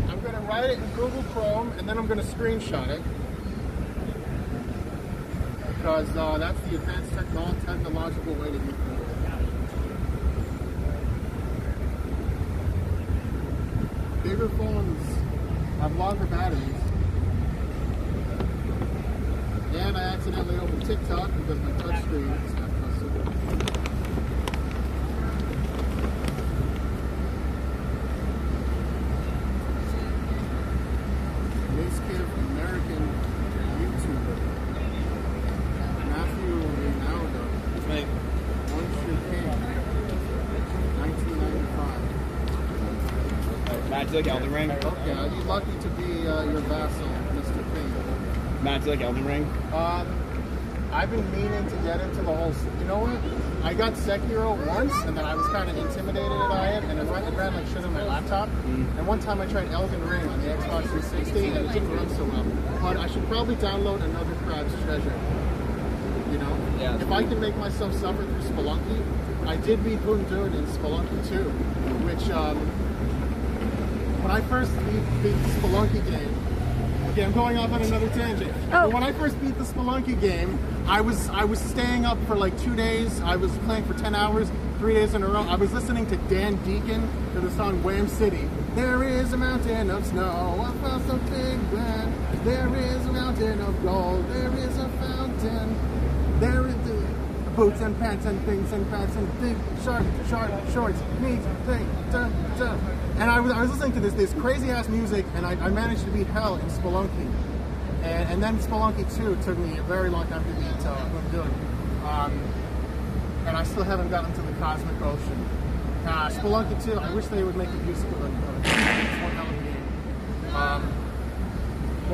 I'm going to write it in Google Chrome, and then I'm going to screenshot it. Because that's the advanced technological way to do things. Bigger phones have longer batteries. And I accidentally opened TikTok because my touchscreen is not possible. Mizkif, American YouTuber. Matthew Ronaldo.
It's me.
One True King. 1995.
Magic, Elden Ring.
Okay, are you lucky to be your vassal, Mr. King?
Magic, Elden Ring.
I've been meaning to get into the whole. You know what? I got Sekiro once, and then I was kind of intimidated by it, and it ran like shit on my laptop. And one time I tried Elden Ring on the Xbox 360, and it didn't run so well. But I should probably download another Crab's Treasure. You know?
Yeah.
If I can make myself suffer through Spelunky, I did beat Hoondoon in Spelunky 2, which when I first beat the Spelunky game. Okay, I'm going off on another tangent.
Oh.
But when I first beat the Spelunky game, I was staying up for like 2 days. I was playing for 10 hours, 3 days in a row. I was listening to Dan Deacon to the song Wham City. There is a mountain of snow, I felt so big when there is a mountain of gold, there is a fountain, there is the boots and pants and things and pants and big short shorts, knees, thing, dun, dun. And I was listening to this crazy ass music, and I managed to beat hell in Spelunky. And then Spelunky 2 took me a very long time to beat Hoondoon. And I still haven't gotten to the Cosmic Ocean. Spelunky 2, I wish they would make a use of it. It's one hell of a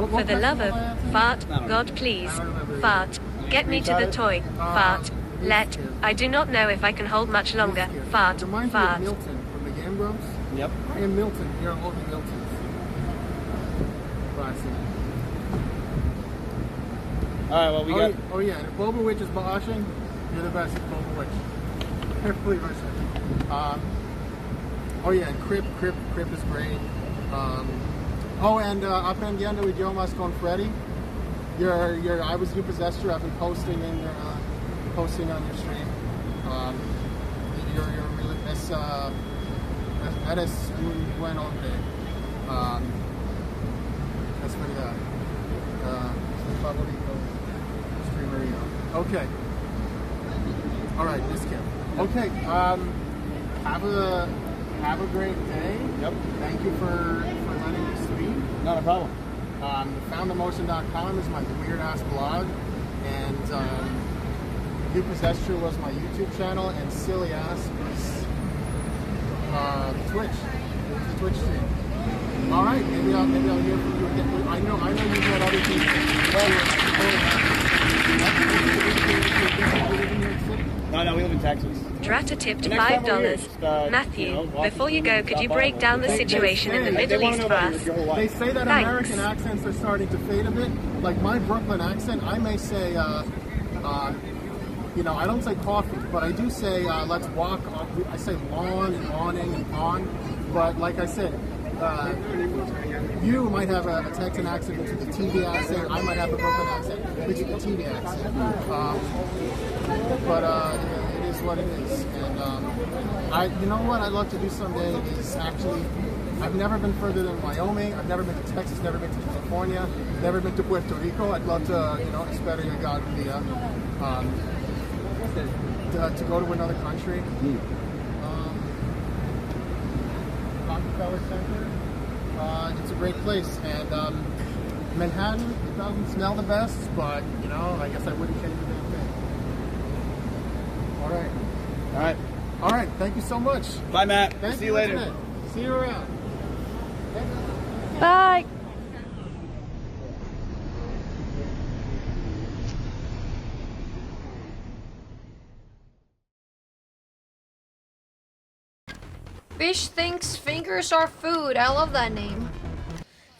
game.
For the love of fart, God please, fart, get me to the toy, fart, let, I do not know if I can hold much longer, fart,
Reminds me of
fart.
Milton from the Game Bros.
Yep.
I am Milton, here are all the Miltons. Classic.
Alright, well, we got.
Oh yeah, and if Boba Witch is blushing, you're the best at Boba Witch. Carefully version. Oh yeah, and Crip is great. Oh, and aprendiendo idiomas con Freddy. I was you possessed you. I've been posting on your stream. You're really eres un buen hombre. That's my favorito streamer. Okay. All right, Mizkif. Okay. Have a great day.
Yep.
Thank you for letting me speak.
Not a problem.
Foundamotion.com is my weird ass blog, and You Possessed You was my YouTube channel, and Silly Ass was Twitch. It was the Twitch stream. All right, maybe I'll hear from you again. I know you've had other people.
No, we live in Texas.
Drata tipped
The next time we're here,
$5.
just,
Matthew,
watch
before you
the
go, could you break down the situation in the Middle East for us?
They say that
Thanks.
American accents are starting to fade a bit. Like my Brooklyn accent, I may say, I don't say coffee, but I do say let's walk. I say lawn and awning and on. But like I said, you might have a Texan accent, which is a TV accent. I might have a Brooklyn accent, which is a TV accent. But it is what it is. And you know what I'd love to do someday is actually, I've never been further than Wyoming. I've never been to Texas. Never been to California. Never been to Puerto Rico. I'd love to, espero llegar un día, to go to another country. Rockefeller Center. It's a great place, and Manhattan, it doesn't smell the best, but I guess I wouldn't change a damn thing. All right. Thank you so much.
Bye, Matt.
Thank
See you later.
Internet. See you around.
Bye. Fish thinks fingers are food. I love that name.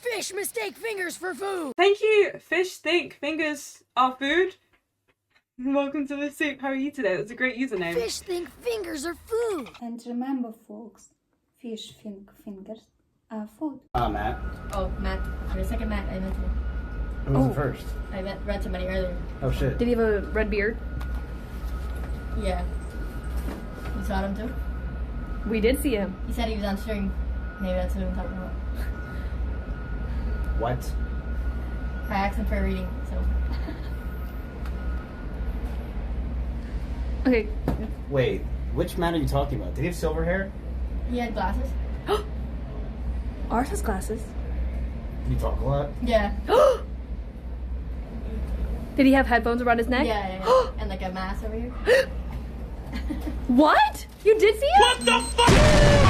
Fish mistake fingers for food.
Thank you. Fish think fingers are food. Welcome to the soup. How are you today? That's a great username.
Fish think fingers are food.
And remember, folks, fish think fingers
Food.
Matt.
Oh, Matt. You're the second Matt I met today.
Who was the first?
I read somebody earlier.
Oh shit.
Did he have a red beard?
Yeah. You saw him too?
We did see him.
He said he was on string. Maybe that's what I'm talking about.
What?
I asked him for a reading, so.
Okay.
Wait, which man are you talking about? Did he have silver hair?
He had glasses.
Art has glasses.
Did he talk a lot?
Yeah.
Did he have headphones around his neck?
Yeah. And like a mask over here.
What? You did see him? What the fuck?